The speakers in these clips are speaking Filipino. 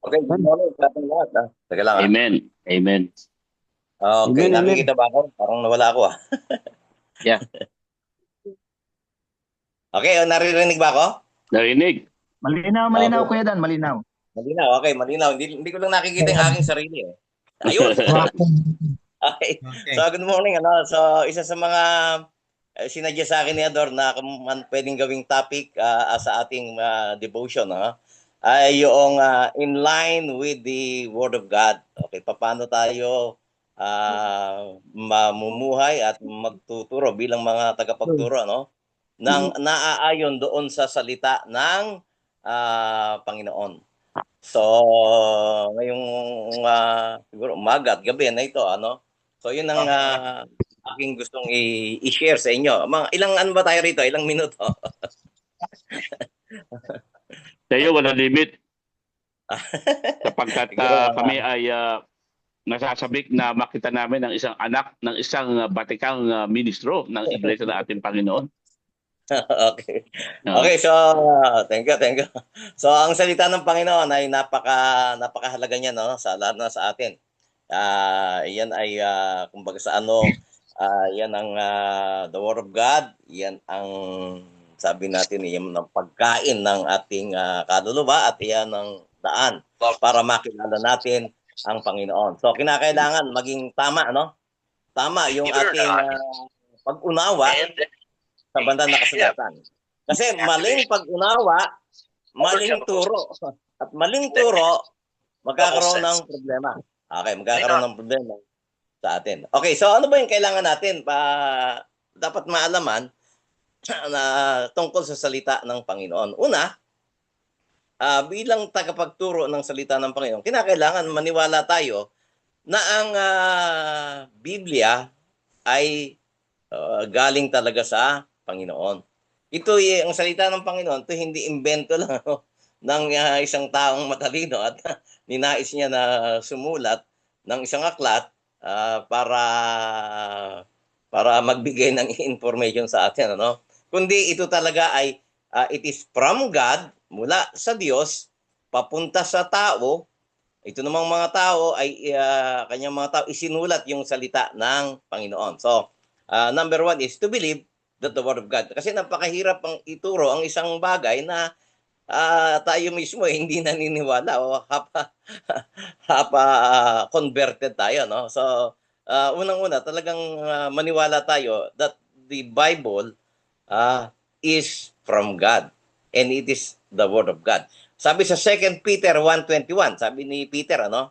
Okay, good morning sa ating lahat. Teka lang ah. Amen. Amen. Okay, Amen, amen. nakikita ba ako? Parang nawala ako ah. Yeah, Okay, naririnig ba ako? narinig. Malinaw, malinaw, Okay, Kuya Dan, malinaw. malinaw. Okay, malinaw. Hindi ko lang nakikita yung aking sarili eh. Ayun. Okay. Okay. So, good morning. So, isa sa mga sinadya sa akin ni Ador na kung pwedeng gawing topic sa ating devotion ay yung in line with the Word of God. Okay, paano tayo mamumuhay at magtuturo bilang mga tagapagturo nang naaayon doon sa salita ng Panginoon. So, ngayong siguro umaga at gabi na ito, So, yun ang aking gustong i-share sa inyo. Mga ilang ano ba tayo rito? Ilang minuto? Tayo wala limit sapagkat Siguro kami ay nasasabik na makita namin ang isang anak ng isang batikang ministro ng Iglesia ng ating Panginoon. okay. Uh, Okay, so thank you, thank you. So, ang salita ng Panginoon ay napakahalaga niya sa lalo na sa atin. Yan ay kumbaga sa yan ang the Word of God, yan ang sabi natin yan ang pagkain ng ating kaluluwa at yan ang daan para makilala natin ang Panginoon. So kinakailangan maging tama Tama yung ating pag-unawa sa banal na kasulatan. Kasi maling pag-unawa, maling turo. At maling turo, magkakaroon ng problema. Okay, magkakaroon ng problema sa atin. Okay, so ano ba yung kailangan natin dapat maalaman na tungkol sa salita ng Panginoon? Una, bilang tagapagturo ng salita ng Panginoon, kinakailangan maniwala tayo na ang Biblia ay galing talaga sa Panginoon. Ito ang salita ng Panginoon, ito hindi imbento lang ng isang taong matalino at ninais niya na sumulat ng isang aklat para magbigay ng information sa atin kundi ito talaga ay it is from God, mula sa Diyos papunta sa tao. Ito namang mga tao ay kanyang mga tao isinulat yung salita ng Panginoon. So number one is to believe that the Word of God, kasi napakahirap ang ituro ang isang bagay na tayo mismo hindi naniniwala o hapa converted tayo so unang-una talagang maniwala tayo that the Bible is from God and it is the Word of God. Sabi sa 2 Peter 1:21, sabi ni Peter na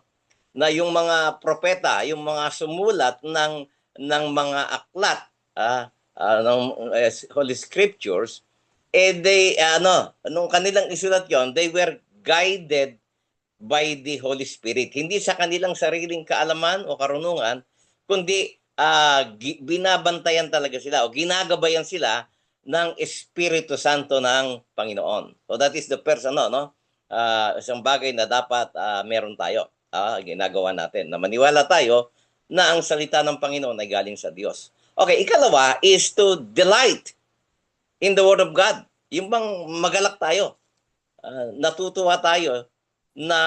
yung mga propeta, yung mga sumulat ng mga aklat ng Holy Scriptures, they nung kanilang isulat yon, they were guided by the Holy Spirit. Hindi sa kanilang sariling kaalaman o karunungan, kundi binabantayan talaga sila o ginagabayan sila ng Espiritu Santo ng Panginoon. So that is the first isang bagay na dapat meron tayo. Ginagawa natin na maniwala tayo na ang salita ng Panginoon ay galing sa Diyos. Okay, ikalawa is to delight in the Word of God. Yung bang magalak tayo, natutuwa tayo na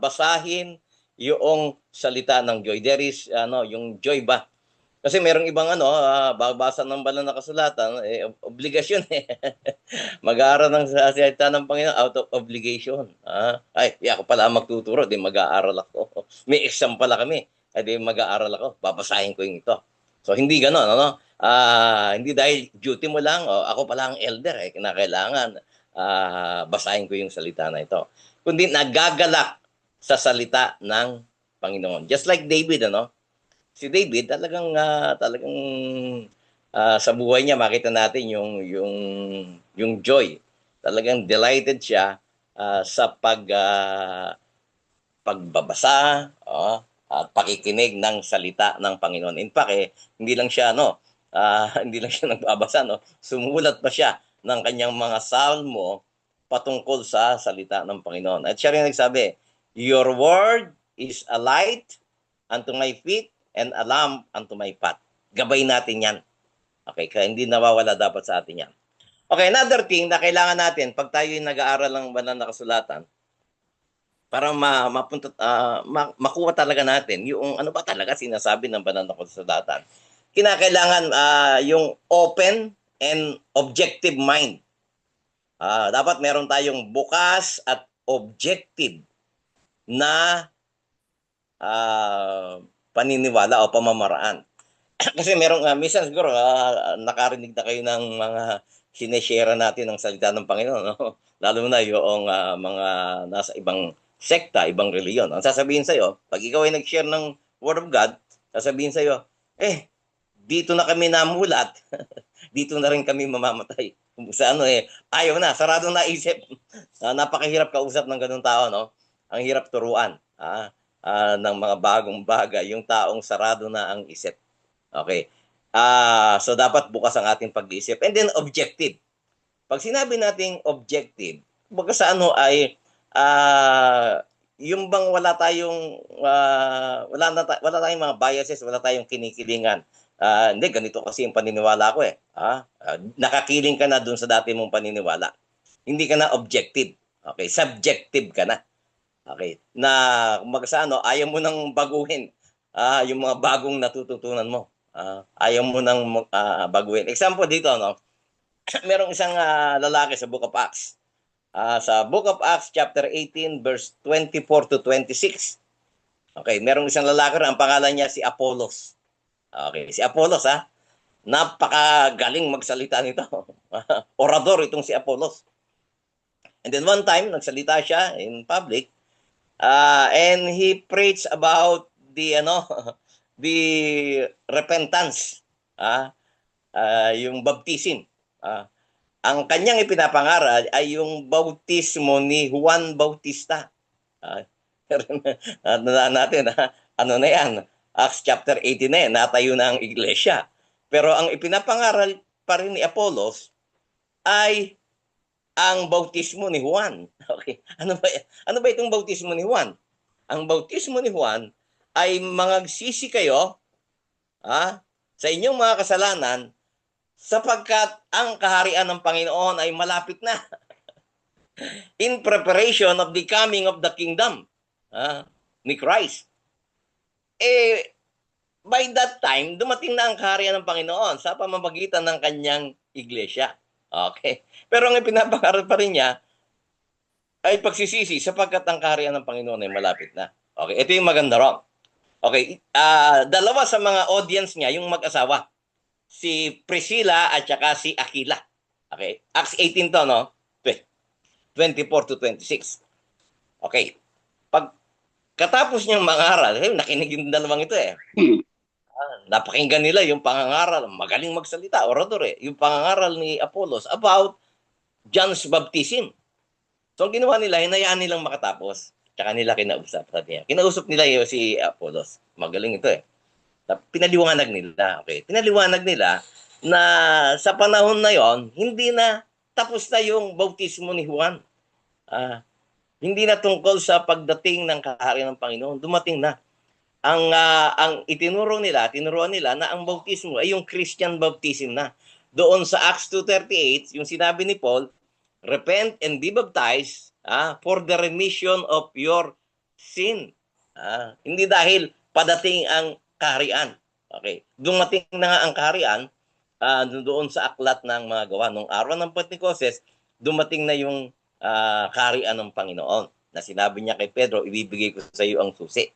basahin yung salita ng joy. There is yung joy ba? Kasi merong ibang babasa ng banal na kasulatan, obligasyon mag-aaral ng salita ng Panginoon out of obligation. Ako pala magtuturo, di mag-aaral ako. May exam pala kami, di mag-aaral ako, babasahin ko yung ito. So hindi ganoon, hindi dahil duty mo lang, ako pala ang elder, kinakailangan basahin ko yung salita na ito. Kundi nagagalak sa salita ng Panginoon. Just like David, si David talagang sa buhay niya makita natin yung joy. Talagang delighted siya sa pagbabasa at pakikinig ng salita ng Panginoon. In fact, hindi lang siya hindi lang siya nagbabasa sumulat pa siya ng kanyang mga salmo patungkol sa salita ng Panginoon. At siya rin nagsabi, "Your word is a light unto my feet and a lamp unto my path." Gabay natin yan. Okay, kaya hindi nawawala dapat sa atin yan. Okay, another thing na kailangan natin pag tayo nag-aaral ng banal na kasulatan, para makuha talaga natin yung ano ba talaga sinasabi ng banal na kasulatan. Kinakailangan yung open and objective mind. Dapat meron tayong bukas at objective na paniniwala o pamamaraan. Kasi merong minsan siguro nakarinig na kayo ng mga sineshare natin ng salita ng Panginoon, no? Lalo na yung mga nasa ibang sekta, ibang reliyon. Ang sasabihin sa'yo, pag ikaw ay nag-share ng Word of God, sasabihin sa'yo, dito na kami namulat, dito na rin kami mamamatay. Sa ayaw na, sarado na isip. Napakahirap kausap ng ganung tao, no? Ang hirap turuan ng mga bagong bagay, yung taong sarado na ang isip. Okay. So dapat bukas ang ating pag-iisip. And then objective. Pag sinabi nating objective, baga sa ay yung bang wala tayong wala tayong mga biases, wala tayong kinikilingan. Hindi, ganito kasi yung paniniwala ko nakakiling ka na dun sa dati mong paniniwala. Hindi ka na objective. Okay, subjective ka na. Okay, na kumbaga sa ayaw mo nang baguhin yung mga bagong natututunan mo. Ayaw mo nang baguhin. Example dito, no? Merong isang lalaki sa Book of Acts. Sa Book of Acts chapter 18 verse 24 to 26. Okay, merong isang lalaki rin, ang pangalan niya si Apollos. Okay, si Apollos napakagaling magsalita nito. Orador itong si Apollos. And then one time nagsalita siya in public and he preached about the the repentance, yung baptism. Ang kanyang ipinapangaral ay yung bautismo ni Juan Bautista. Natin, ano na yan? Acts chapter 18 na yan, natayo na ang iglesia. Pero ang ipinapangaral pa rin ni Apollos ay ang bautismo ni Juan. Okay. Ano ba itong bautismo ni Juan? Ang bautismo ni Juan ay mangagsisi kayo sa inyong mga kasalanan sapagkat ang kaharian ng Panginoon ay malapit na. In preparation of the coming of the kingdom ni Christ. By that time, dumating na ang kaharian ng Panginoon sa pamamagitan ng kanyang iglesia. Okay. Pero ang ipinapangaral pa rin niya ay pagsisisi sapagkat ang kaharian ng Panginoon ay malapit na. Okay, ito yung maganda ron. Okay, dalawa sa mga audience niya, yung mag-asawa. Si Priscilla at saka si Aquila. Okay, Acts 18 to, no? 24 to 26. Okay. Pag katapos niyang mangaral, nakinig yung dalawang ito napakinggan nila yung pangangaral, magaling magsalita, orador yung pangangaral ni Apollos about John's baptism. So ang ginawa nila, hinayaan nilang makatapos. Tsaka nila kinausap. Kinausap nila yung si Apollos. Magaling ito Pinaliwanag nila. Okay. Pinaliwanag nila na sa panahon na yon, hindi na tapos na yung bautismo ni Juan. Hindi na tungkol sa pagdating ng kaharian ng Panginoon. Dumating na. Ang tinuruan nila na ang bautismo ay yung Christian baptism na. Doon sa Acts 2:38, yung sinabi ni Paul, repent and be baptized for the remission of your sin. Hindi dahil padating ang kaharian. Okay. Dumating na nga ang kaharian doon sa aklat ng mga gawa. Nung araw ng Pentecostes, dumating na yung kaharian ng Panginoon na sinabi niya kay Pedro, ibibigay ko sa iyo ang susi.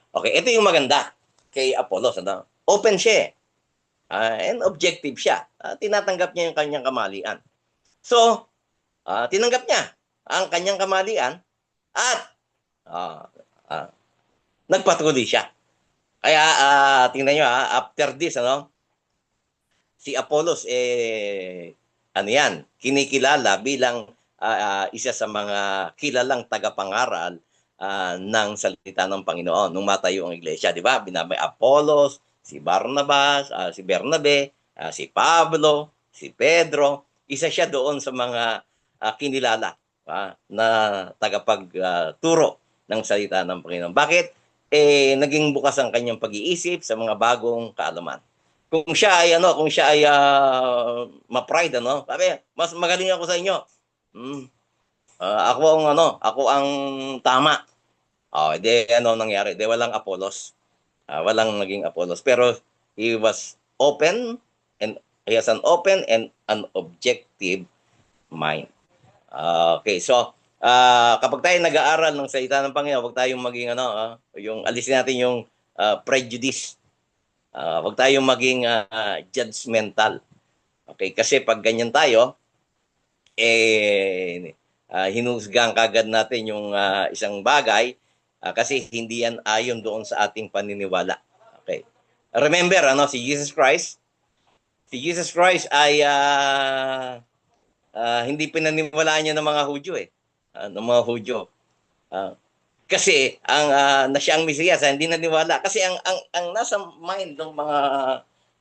Okay, ito yung maganda kay Apollos. Open siya and objective siya. Tinatanggap niya yung kanyang kamalian. So, tinanggap niya ang kanyang kamalian at nagpatuloy siya. Kaya tingnan niyo after this si Apollos kinikilala bilang isa sa mga kilalang tagapangaral ng salita ng Panginoon nung matayo ang iglesia, di ba? Binabay Apollos, si Barnabas, si Bernabe, si Pablo, si Pedro. Isa siya doon sa mga kinilala na tagapagturo ng salita ng Panginoon. Bakit? Naging bukas ang kanyang pag-iisip sa mga bagong kaalaman. Kung siya ay ma-pride sabi, mas magaling ako sa inyo. Ako ang tama. Ano nangyari? Walang Apollos. Walang naging Apollos. Pero he was open and he has an open and an objective mind. Okay, so kapag tayo nag-aaral ng salita ng Panginoon, huwag tayong maging yung alisin natin yung prejudice. Huwag tayong maging judgmental. Okay, kasi pag ganyan tayo, hinusgang kagad natin yung isang bagay kasi hindi yan ayon doon sa ating paniniwala. Okay. Remember, si Jesus Christ ay hindi pinaniwalaan niya ng mga Hudyo ng mga Hudyo. Kasi na siya ang Mesiyas, hindi naniwala kasi ang nasa mind ng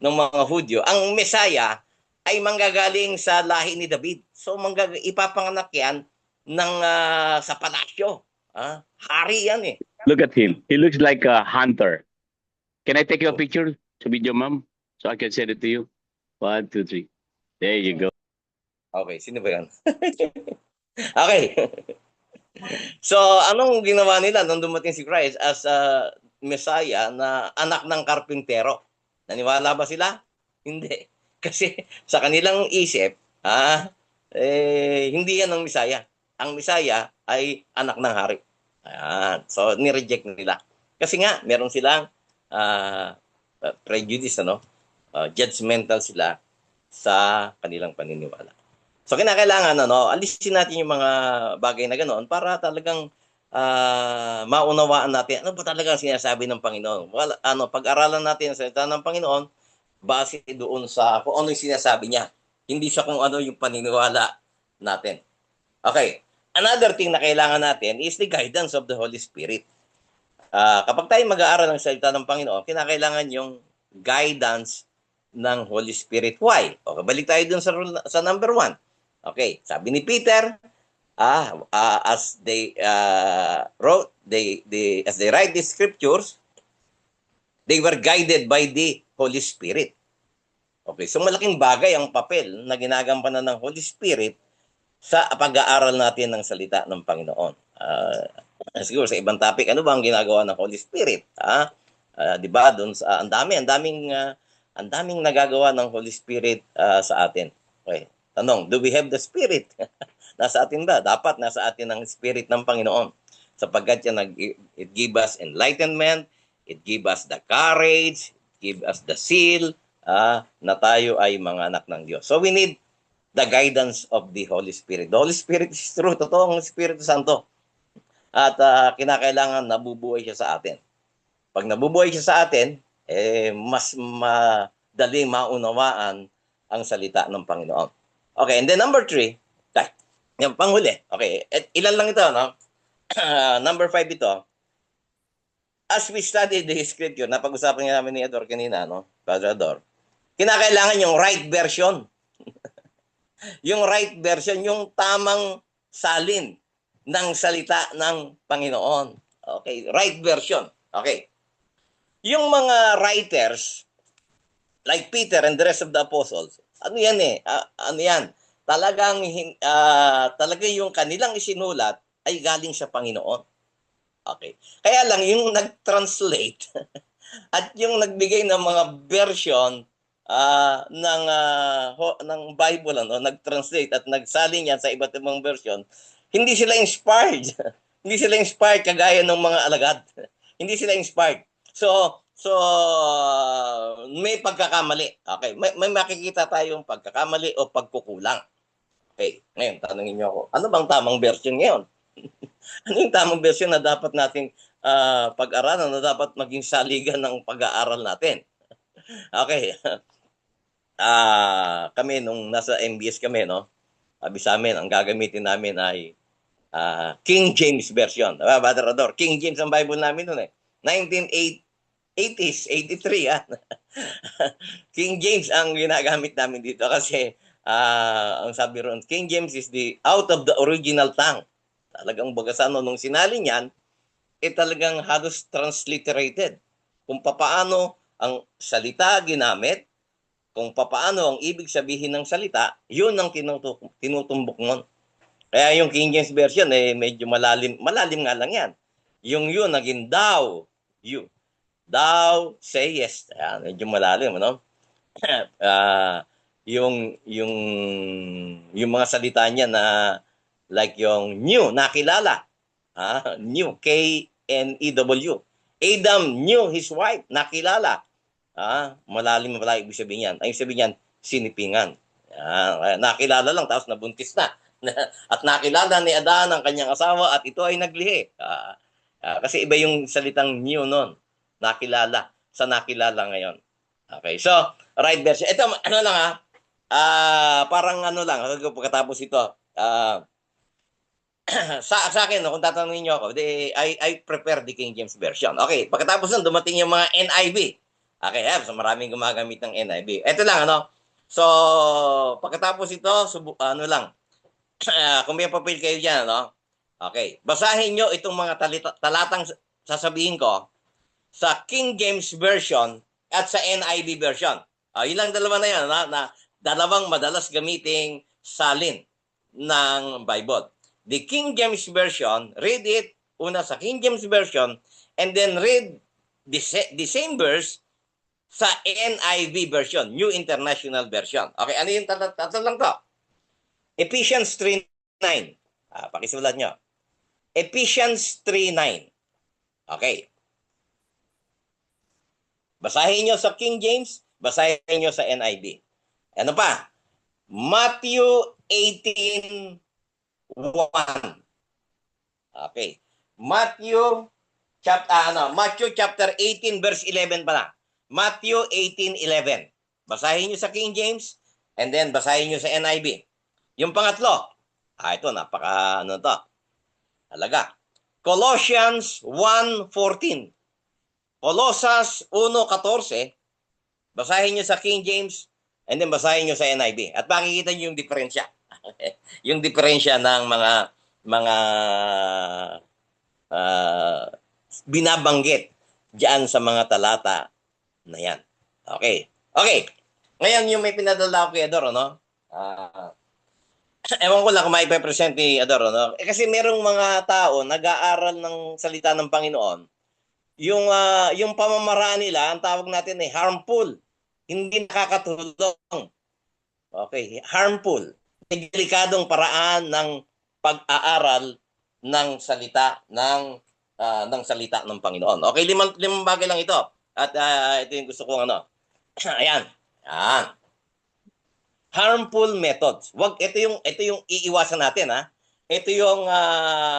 mga Hudyo, ang Mesaya ay manggagaling sa lahi ni David. So ipapanganak yan sa palasyo. Hari yan eh. Look at him. He looks like a hunter. Can I take your picture to video, ma'am? So I can send it to you. 1, 2, 3. There you go. Okay, sino ba yan? Okay. So, anong ginawa nila nung dumating si Christ as a Messiah na anak ng karpintero? Naniwala ba sila? Hindi. Kasi sa kanilang isip, hindi yan ang Messiah. Ang Messiah ay anak ng hari. Ayan. So, nireject nila. Kasi nga, meron silang prejudice, judgmental sila sa kanilang paniniwala. So kinakailangan alisin natin yung mga bagay na ganoon para talagang maunawaan natin ano ba talaga ang sinasabi ng Panginoon. Pag-aralan natin ang salita ng Panginoon base doon sa kung ano yung sinasabi niya. Hindi siya kung ano yung paniniwala natin. Okay. Another thing na kailangan natin is the guidance of the Holy Spirit. Kapag tayo mag-aaral ng salita ng Panginoon, kinakailangan yung guidance ng Holy Spirit. Why? Okay, balik tayo dun sa number 1. Okay, sabi ni Peter, as they as they write the scriptures, they were guided by the Holy Spirit. Okay, so malaking bagay ang papel na ginagampanan ng Holy Spirit sa pag-aaral natin ng salita ng Panginoon. Siguro sa ibang topic, ano ba ang ginagawa ng Holy Spirit? Di ba? Doon sa ang daming nagagawa ng Holy Spirit sa atin. Okay. Tanong, do we have the Spirit? Nasa atin ba? Dapat nasa atin ang Spirit ng Panginoon. Sapagkat it give us enlightenment, it give us the courage, it give us the seal, na tayo ay mga anak ng Diyos. So we need the guidance of the Holy Spirit. The Holy Spirit is true. Totoo ang Espiritu Santo. At kinakailangan nabubuhay siya sa atin. Pag nabubuhay siya sa atin, mas madaling maunawaan ang salita ng Panginoon. Okay, and then number 3, yung panghuli. Okay, ilan lang ito, number 5 ito. As we study the scripture, napag-usapan namin ni Ador kanina, Padre Ador, kinakailangan yung right version. Yung right version, yung tamang salin ng salita ng Panginoon. Okay, right version. Okay. Yung mga writers, like Peter and the rest of the apostles, ano yan ano yan? Talagang yung kanilang isinulat ay galing sa Panginoon. Okay. Kaya lang yung nag-translate at yung nagbigay ng mga version ng Bible, nag-translate at nagsalin yan sa iba't ibang version, hindi sila inspired. Hindi sila inspired kagaya ng mga alagad. Hindi sila inspired. So may pagkakamali. Okay, may makikita tayong pagkakamali o pagkukulang. Okay, ngayon tanungin niyo ako, ano bang tamang version ngayon? Ano yung tamang version na dapat nating pag-aralan, na dapat maging saligan ng pag-aaral natin? Okay. Kami nung nasa MBS kami, sabi sa amin, ang gagamitin namin ay King James version. Brother Ador, King James ang Bible namin noon 1980s, 83 King James ang ginagamit namin dito kasi ang sabi ron, King James is the out of the original tongue. Talagang bagasan nung sinalin yan, talagang halos transliterated. Kung papaano ang salita ginamit, kung papaano ang ibig sabihin ng salita, yun ang tinutumbok nun. Kaya yung King James version medyo malalim nga lang yan. Yung you naging thou, you. Thou say yes. Ayan, medyo malalim, ano? Yung yung mga salita niya na like yung knew, nakilala. Knew, K-N-E-W. Adam knew his wife, nakilala. Malalim pala ibig sabihin yan. Ang ibig sabihin yan, sinipingan. Nakilala lang, tapos nabuntis na. At nakilala ni Adan ang kanyang asawa at ito ay naglihi. Kasi iba yung salitang knew nun. Nakilala. Sa nakilala ngayon. Okay, so, right version. Ito, ano lang parang ano lang, pagkatapos ito, sa akin, kung tatanungin niyo ako, I prefer the King James Version. Okay, pagkatapos nun, dumating yung mga NIV. Okay, so maraming gumagamit ng NIV. Ito lang, ano? So, pagkatapos ito, ano lang, kung may papel kayo dyan, ano? Okay, basahin nyo itong mga talatang sasabihin ko sa King James Version at sa NIV version. Yun lang dalawa na yan, na dalawang madalas gamiting salin ng Bible. The King James Version, read it una sa King James Version and then read the same verse sa NIV version, New International Version. Okay, ano yung tatlo lang to? Ephesians 3:9. Pakisulat nyo. Ephesians 3:9. Okay. Basahin nyo sa King James, basahin nyo sa NIV. Ano pa? Matthew 18:1. Okay. Matthew chapter 18 verse 11 pala. Matthew 18:11. Basahin nyo sa King James and then basahin nyo sa NIV. Yung pangatlo, ito ano to? Halaga. Colossians 1:14. Colossus 1:14, basahin nyo sa King James and then basahin nyo sa NIV. At makikita nyo yung diferensya. Yung diferensya ng mga binabanggit diyan sa mga talata na yan. Okay. Okay. Ngayon yung may pinadala ko kay Ador, no? Ewan ko lang kung may present ni Ador, no? Kasi merong mga tao nag-aaral ng salita ng Panginoon. Yung pamamaraan nila, ang tawag natin ay harmful. Hindi nakakatulong. Okay, harmful. Delikadong paraan ng pag-aaral ng salita ng salita ng Panginoon. Okay, limang bagay lang ito. At ito yung gusto kong ano. Ayan. Ayan. Harmful methods. Ito yung iiwasan natin, ha. Ito yung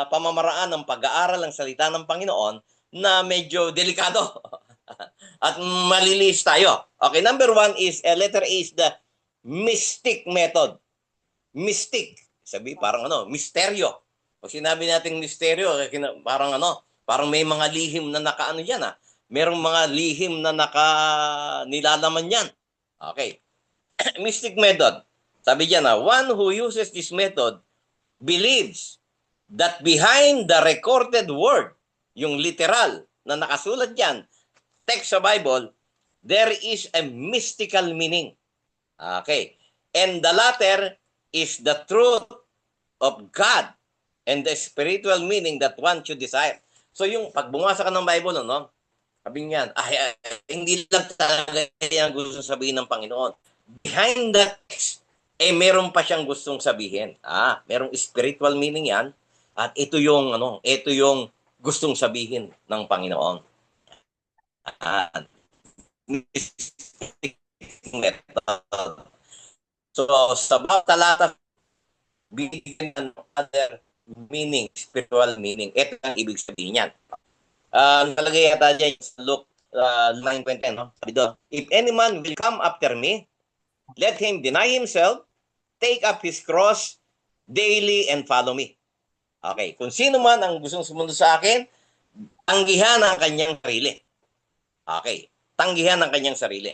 pamamaraan ng pag-aaral ng salita ng Panginoon na medyo delikado at malilis tayo. Okay, number 1 is, letter A is the mystic method. Mystic. Sabi, parang misteryo. Pag sinabi natin misteryo, parang may mga lihim na nakaano yan, ha. Merong mga lihim na nilalaman yan. Okay. Mystic method. Sabi diyan, one who uses this method believes that behind the recorded word, yung literal na nakasulat dyan, text sa Bible, there is a mystical meaning. Okay. And the latter is the truth of God and the spiritual meaning that one should desire. So yung pagbungasa ka ng Bible, sabi niyan, hindi lang talaga yan gusto sabihin ng Panginoon. Behind that text, meron pa siyang gustong sabihin. Merong spiritual meaning yan. At ito yung gustong sabihin ng Panginoon. So, sa bawat talata, bigyan ng other meaning, spiritual meaning. Ito ang ibig sabihin yan. Nalagay yata dyan sa Luke 9:10, no? Sabi doon, if any man will come after me, let him deny himself, take up his cross daily and follow me. Okay, kung sino man ang gustong sumunod sa akin, tanggihan ang kanyang sarili. Okay, tanggihan ang kanyang sarili.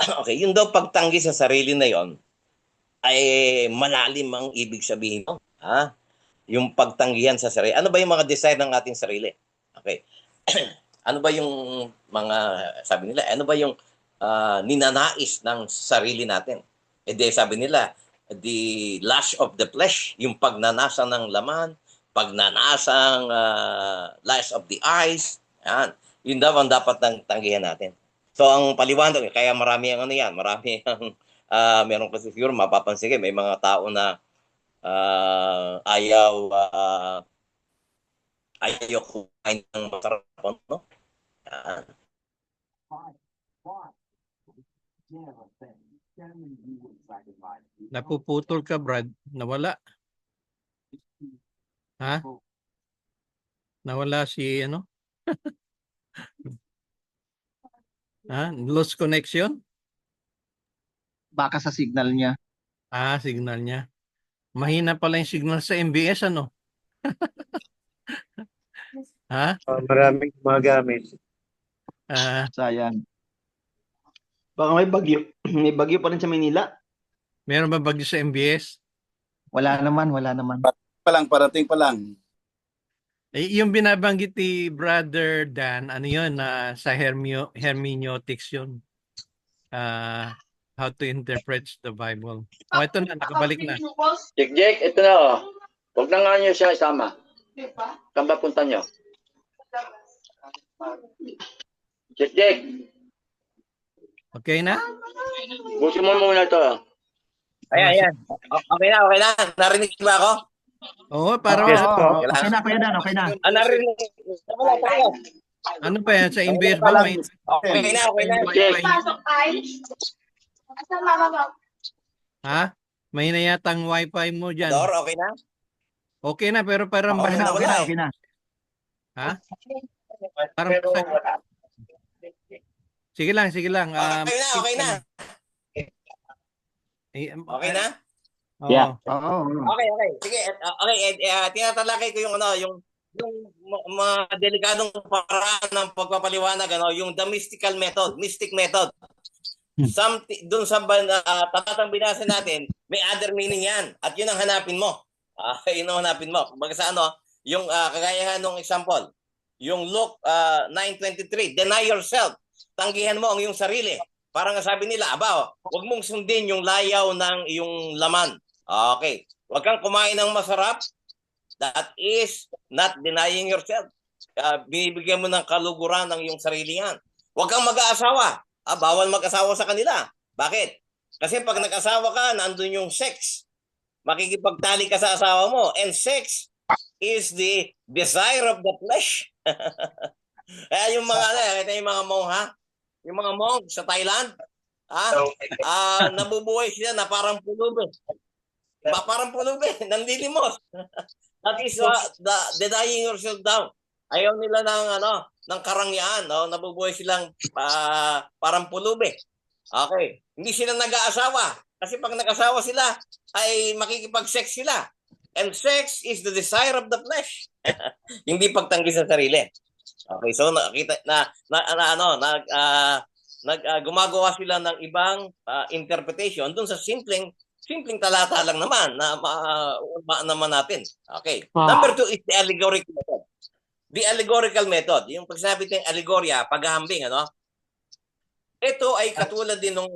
Okay, yun daw pagtanggi sa sarili na yon ay malalim ang ibig sabihin. Yung pagtanggihan sa sarili. Ano ba yung mga desire ng ating sarili? Okay. Ano ba yung mga, sabi nila, ano ba yung ninanais ng sarili natin? Sabi nila, the lust of the flesh, yung pagnanasa ng laman, pagnanasang, lust of the eyes. Yan. Yun daw ang dapat tanggihan natin. So ang paliwanag, kaya marami ang ano yan, marami ang meron kasi siguro mapapansin kayo, may mga tao na ayaw kumain ng masarap, no? Yan. Napuputol ka, Brad. Nawala. Ha? Nawala si ano? Ha? Lost connection? Baka sa signal niya. Signal niya. Mahina pala yung signal sa MBS, ano? Ha? Maraming gumagamit. Sayang. Baka may bagyo. May bagyo pa rin sa Manila. Meron ba bagyo sa MBS? Wala naman, wala naman. Parating pa lang. Yung binabanggit ni Brother Dan, ano yun, sa hermeneutics yun. How to interpret the Bible. Ito na, nakabalik na. Jake, ito na oh. Huwag na nga nyo siya isama. Saan ba punta nyo? Jake, Okay na? busin mo muna ito. Ayan. Okay na. Narinig ba ako? Oo, para Yes, ano, okay na, okay na, okay na. Narinig. ano pa yan, sa MBS ba may Okay na. Wi-Fi? Ha? May na yatang Wi-Fi mo dyan. Dor, okay na? Okay na, pero parang Okay na, Okay na, okay na. Ha? Parang Sige lang. Okay na. Okay na? Oo. Yeah. Oo. Okay. Sige, okay. Tinatalakay ko yung mga delikadong paraan ng pagpapaliwanag, yung the mystic method. Doon sa tatatang binasa natin, may other meaning yan. At yun ang hanapin mo. Yun ang hanapin mo. Kumbaga sa yung kagayahan ng example, yung Luke 9:23, deny yourself. Tanggihan mo ang iyong sarili. Parang sabi nila, huwag mong sundin yung layaw ng iyong laman. Okay. Huwag kang kumain ng masarap. That is not denying yourself. Binibigyan mo ng kaluguran ng iyong sarili yan. Huwag kang mag-aasawa. Bawal mag-asawa sa kanila. Bakit? Kasi pag nag-asawa ka, nandun yung sex. Makikipagtali ka sa asawa mo. And sex is the desire of the flesh. Kaya yung mga mongha, yung mga monk sa Thailand, nabubuhay sila na parang pulubi. Parang pulubi, nandilimos. That is denying yourself down. Ayaw nila ng karangyaan, nabubuhay silang parang pulubi. Okay. Hindi sila nag-aasawa. Kasi pag nag-asawa sila, ay makikipag-sex sila. And sex is the desire of the flesh. Hindi pagtanggi sa sarili. Okay, so nakita gumagawa sila ng ibang interpretation doon sa simpleng talata lang naman na naman natin. Okay. Number 2 is the allegorical method. The allegorical method, yung pagsabi ng allegorya, paghahambing, ito ay katulad din ng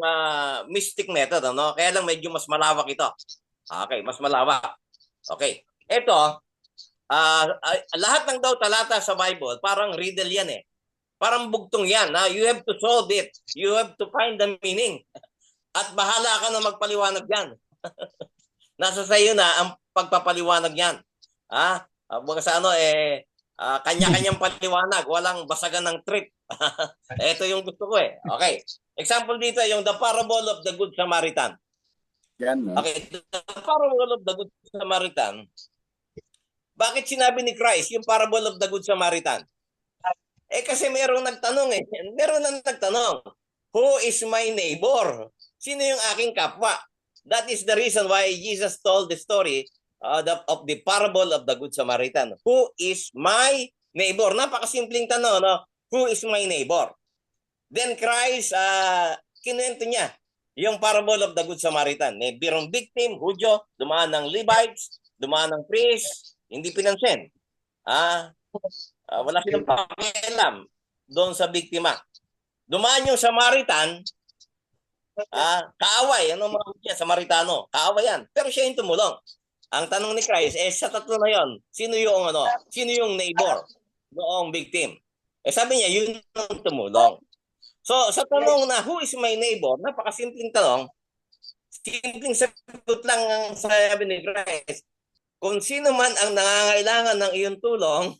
mystic method, Kaya lang medyo mas malawak ito. Okay, mas malawak. Okay. Ito, lahat ng daw talata sa Bible, parang riddle yan eh. Parang bugtong yan. You have to solve it. You have to find the meaning. At bahala ka na magpaliwanag yan. Nasa sayo na ang pagpapaliwanag yan. Baga sa kanya-kanyang paliwanag. Walang basagan ng trip. Ito yung gusto ko eh. Okay. Example dito, yung the parable of the Good Samaritan. Yan, no? Okay. The parable of the Good Samaritan, bakit sinabi ni Christ yung parable of the Good Samaritan? Kasi merong nagtanong eh. Meron na nagtanong. Who is my neighbor? Sino yung aking kapwa? That is the reason why Jesus told the story of the parable of the Good Samaritan. Who is my neighbor? Napakasimpleng tanong, Who is my neighbor? Then Christ, kinuwento niya yung parable of the Good Samaritan. May birong victim, Hudyo, dumaan ng Levites, dumaan ng priest, hindi pinansin. Wala silang pakialam doon sa biktima. Dumaan yung Samaritan, kaaway, mga Samaritano, kaaway yan. Pero siya yung tumulong. Ang tanong ni Christ, sa tatlo na yon, sino yung sino yung neighbor noong victim? Sabi niya, yun ang tumulong. So, sa tanong na, who is my neighbor? Napakasimpleng tanong. Simpleng sagot lang ang sabi ni Christ. Kung sino man ang nangangailangan ng iyong tulong,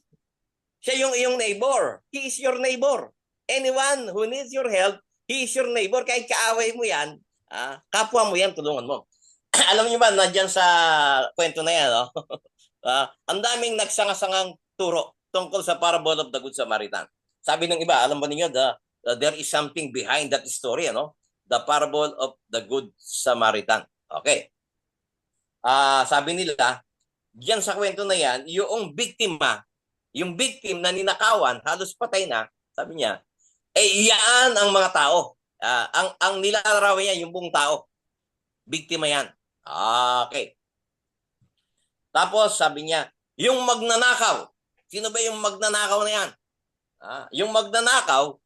siya yung iyong neighbor. He is your neighbor. Anyone who needs your help, he is your neighbor. Kahit kaaway mo yan, kapwa mo yan, tulungan mo. Alam niyo ba, nandiyan sa kwento na yan, no? Ang daming nagsangasangang turo tungkol sa parable of the Good Samaritan. Sabi ng iba, alam ba ninyo, there is something behind that story, ano? The parable of the Good Samaritan. Okay. Sabi nila, diyan sa kwento na yan, yung biktima, yung victim na ninakawan, halos patay na, sabi niya, iyan ang mga tao. Ang nilalarawan niya, yung buong tao. Biktima yan. Okay. Tapos sabi niya, yung magnanakaw. Sino ba yung magnanakaw na yan? Yung magnanakaw,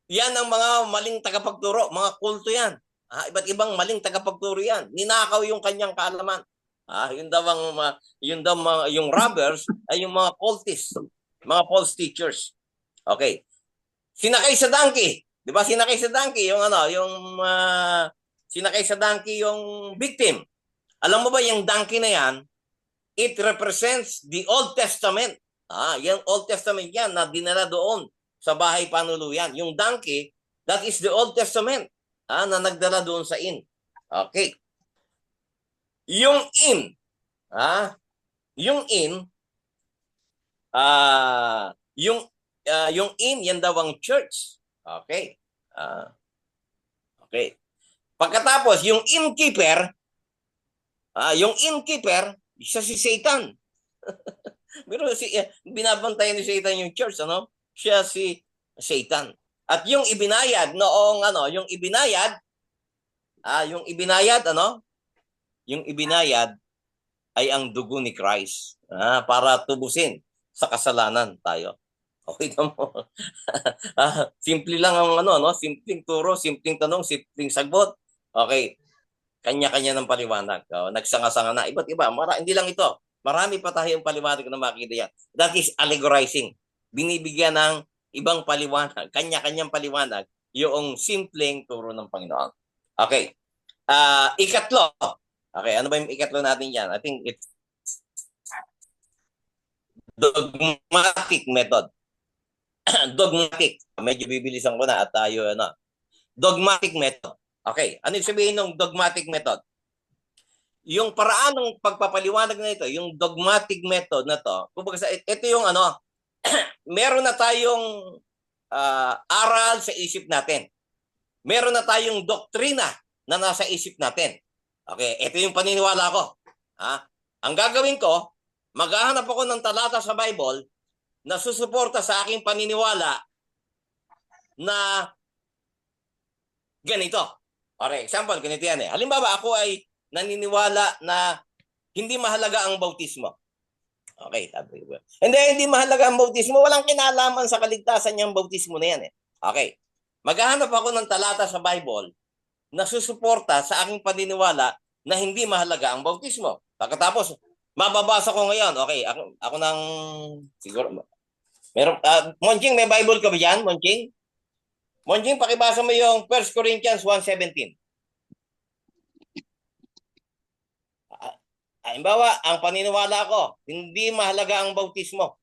yan ang mga maling tagapagturo, mga kulto yan. Iba't ibang maling tagapagturo yan. Ninakaw yung kanyang kaalaman. Yung robbers ay yung mga cultists, mga false teachers. Okay. Sinakay sa donkey. 'Di ba? Sinakay sa donkey sinakay sa donkey yung victim. Alam mo ba yung donkey na yan, it represents the Old Testament. Yung Old Testament yan na dinala doon sa bahay panuluyan. Yung donkey, that is the Old Testament na nagdala doon sa inn. Okay. Yung inn, yung inn, yung inn, yan daw ang church. Okay. Okay. Pagkatapos, yung innkeeper, siya si Satan. Pero binabantayan ni Satan yung church, ano? Siya si Satan. At yung ibinayad noong yung ibinayad ay ang dugo ni Christ para tubusin sa kasalanan tayo. Okay na mo. Simple lang ang simpleng turo, simpleng tanong, simpleng sagot. Okay. Kanya-kanya ng paliwanag. Nagsanga-sanga na. Iba't iba. Hindi lang ito. Marami pa tayong paliwanag na makikita yan. That is allegorizing. Binibigyan ng ibang paliwanag. Kanya-kanyang paliwanag yung simpleng turo ng Panginoon. Okay. Ikatlo. Okay. Ano ba yung ikatlo natin yan? I think it's dogmatic method. Dogmatic. Medyo bibilisan ko na at tayo dogmatic method. Okay, ano yung sabihin ng dogmatic method? Yung paraan ng pagpapaliwanag na ito, yung dogmatic method na to, kumbaga ito yung meron na tayong aral sa isip natin. Meron na tayong doktrina na nasa isip natin. Okay, ito yung paniniwala ko. Ang gagawin ko, maghahanap ako ng talata sa Bible na susuporta sa aking paniniwala na ganito. For example, ganito yan . Halimbawa, ako ay naniniwala na hindi mahalaga ang bautismo. Okay, sabi ko. Hindi mahalaga ang bautismo. Walang kinalaman sa kaligtasan niyang bautismo na yan . Okay. Maghahanap ako ng talata sa Bible na susuporta sa aking paniniwala na hindi mahalaga ang bautismo. Pagkatapos, mababasa ko ngayon. Okay, ako nang siguro. Meron, Monching, may Bible ka ba dyan, Monching? Monjing, pakibasa mo yung 1 Corinthians 1:17. Halimbawa, ang paniniwala ko, hindi mahalaga ang bautismo.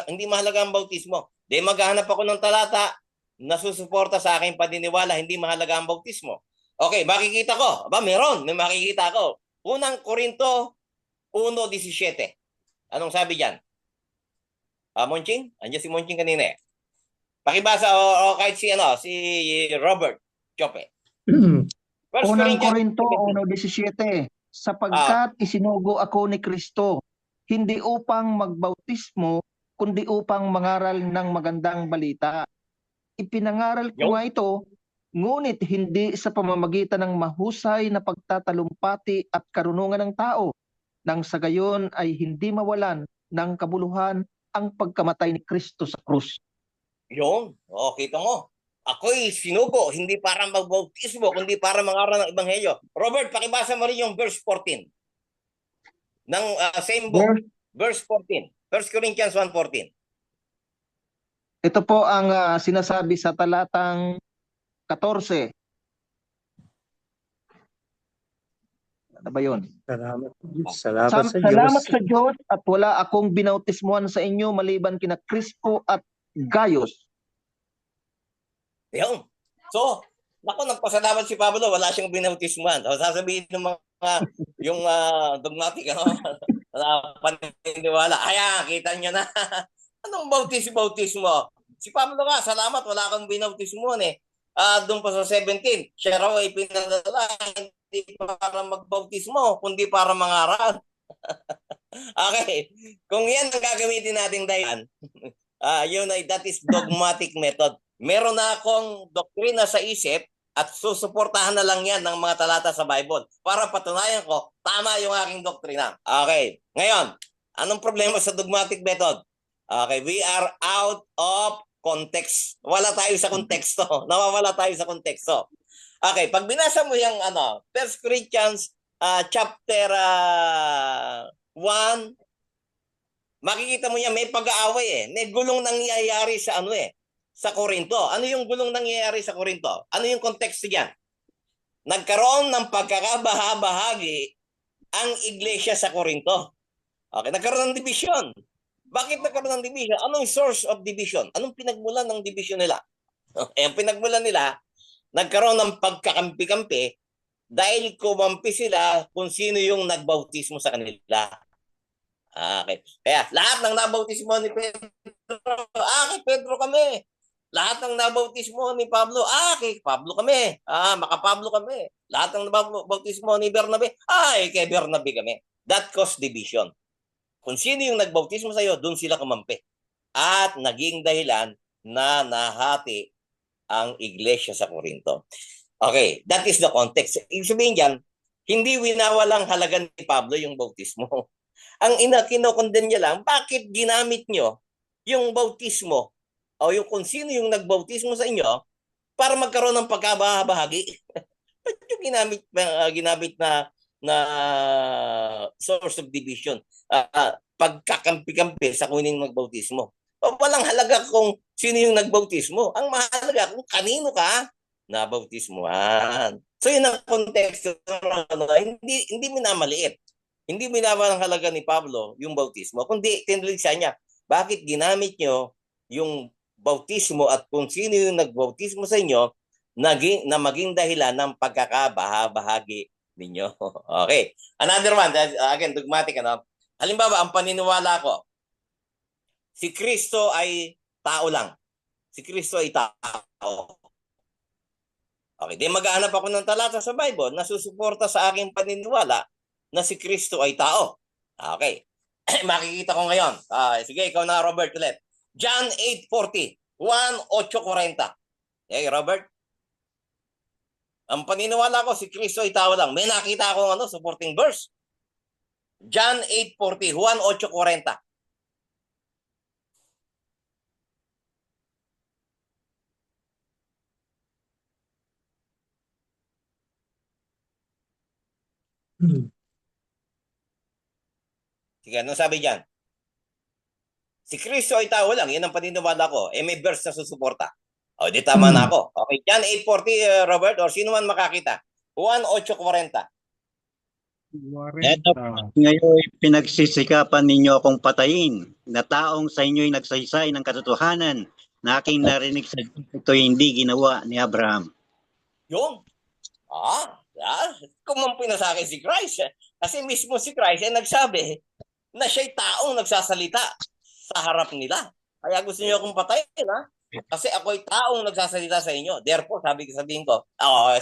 Hindi mahalaga ang bautismo. Di maghahanap ako ng talata na susuporta sa aking paniniwala, hindi mahalaga ang bautismo. Okay, makikita ko. May makikita ko. Unang Korinto 1:17. Anong sabi dyan? Monching? Andiyan si Monching kanina . Pakibasa o kahit si Robert Chope. Unang Korinto 1:17. Sapagkat isinugo ako ni Kristo, hindi upang magbautismo, kundi upang mangaral ng magandang balita. Ipinangaral ko nga ito, ngunit hindi sa pamamagitan ng mahusay na pagtatalumpati at karunungan ng tao, nang sa gayon ay hindi mawalan ng kabuluhan ang pagkamatay ni Kristo sa krus. Yun. Kita mo. Ako'y sinugo, hindi para magbautismo, kundi para mangaral ng ebanghelyo. Robert, pakibasa mo rin yung verse 14. ng same book, Verse, verse 14. 1 Corinthians 1:14. ito po ang sinasabi sa talatang 14. Ano ba yun? Salamat. Salamat sa Diyos. Salamat sa Diyos at wala akong binautismuhan sa inyo maliban kina Crispo at Gaius. Yun. So, naku, nagpasalamat si Pablo, wala siyang binautismuhan. O, sasabihin ng mga, yung dogmatic, ano, na paniniwala. Ayan, kita nyo na. Anong bautismo? Si Pablo nga, salamat, wala kang binautismuhan eh. Doon pa sa 17, siya raw ay pinadala, hindi para magbautismo, kundi para mangaral. Okay, kung yan ang gagamitin nating dahilan, that is dogmatic method. Meron na akong doktrina sa isip at susuportahan na lang yan ng mga talata sa Bible para patunayan ko tama yung aking doktrina. Okay, ngayon, anong problema sa dogmatic method? Okay, we are out of context. Wala tayo sa konteksto. Nawawala tayo sa konteksto. Okay, pag binasa mo yung 1 Corinthians chapter 1, makikita mo yan, may pag-aaway eh. May gulong nangyayari sa sa Korinto. Ano yung gulong nangyayari sa Korinto? Ano yung konteksto diyan? Nagkaroon ng pagkakabahabahagi ang iglesia sa Korinto. Okay, nagkaroon ng division. Bakit nagkaroon ng division? Anong source of division? Anong pinagmulan ng division nila? Ang pinagmulan nila, nagkaroon ng pagkakampi-kampi dahil kumampi sila kung sino yung nagbautismo sa kanila. Okay. Kaya lahat ng nabautismo ni Pedro, kay Pedro kami. Lahat ng nabautismo ni Pablo, kay Pablo kami. Maka-Pablo kami. Lahat ng nabautismo ni Bernabe, kay Bernabe kami. That caused division. Kung sino yung nagbautismo sa iyo, doon sila kumampi. At naging dahilan na nahati ang iglesia sa Korinto. Okay, that is the context. Ibig sabihin dyan, hindi winawalang halaga ni Pablo yung bautismo. Ang kinokondem niya lang, bakit ginamit nyo yung bautismo o yung kung sino yung nagbautismo sa inyo para magkaroon ng pagkabahagi? Ba't yung ginamit na source of division? Pagkakampi-kampi sa kuning magbautismo. Walang halaga kung sino yung nagbautismo. Ang mahalaga kung kanino ka nabautismuhan. So yun ang konteksto. Hindi minamaliit. Hindi minawalang halaga ni Pablo yung bautismo, kundi tinulisa niya, bakit ginamit nyo yung bautismo at kung sino yung nagbautismo sa inyo na maging dahilan ng pagkakabahabahagi ninyo. Okay. Another one, again, dogmatic. Halimbawa, ang paniniwala ko, si Kristo ay tao lang. Si Kristo ay tao. Okay, di maghahanap ako ng talata sa Bible na susuporta sa aking paniniwala na si Kristo ay tao. Okay. Makikita ko ngayon. Sige, ikaw na, Robert, ulit. John 8:40. 1:8:40. Okay, Robert? Ang paniniwala ko, si Kristo ay tao lang. May nakita akong supporting verse. John 8:40. 1:8:40. Sige, anong sabi dyan? Si Kristo ay tao lang. Yan ang paniniwala ko. May verse na susuporta. O, di tama na ako. Okay, John 8:40, Robert, or sino man makakita. 1:8:40. Eto, ngayon pinagsisikapan ninyo akong patayin na taong sa inyo'y nagsaysay ng katotohanan na aking narinig sa ito hindi ginawa ni Abraham. Yung? Kumampi na sa akin si Christ. Kasi mismo si Christ ay nagsabi na siya'y taong nagsasalita sa harap nila. Kaya gusto niyo akong patayin, Kasi ako'y taong nagsasalita sa inyo. Therefore, sabihin ko,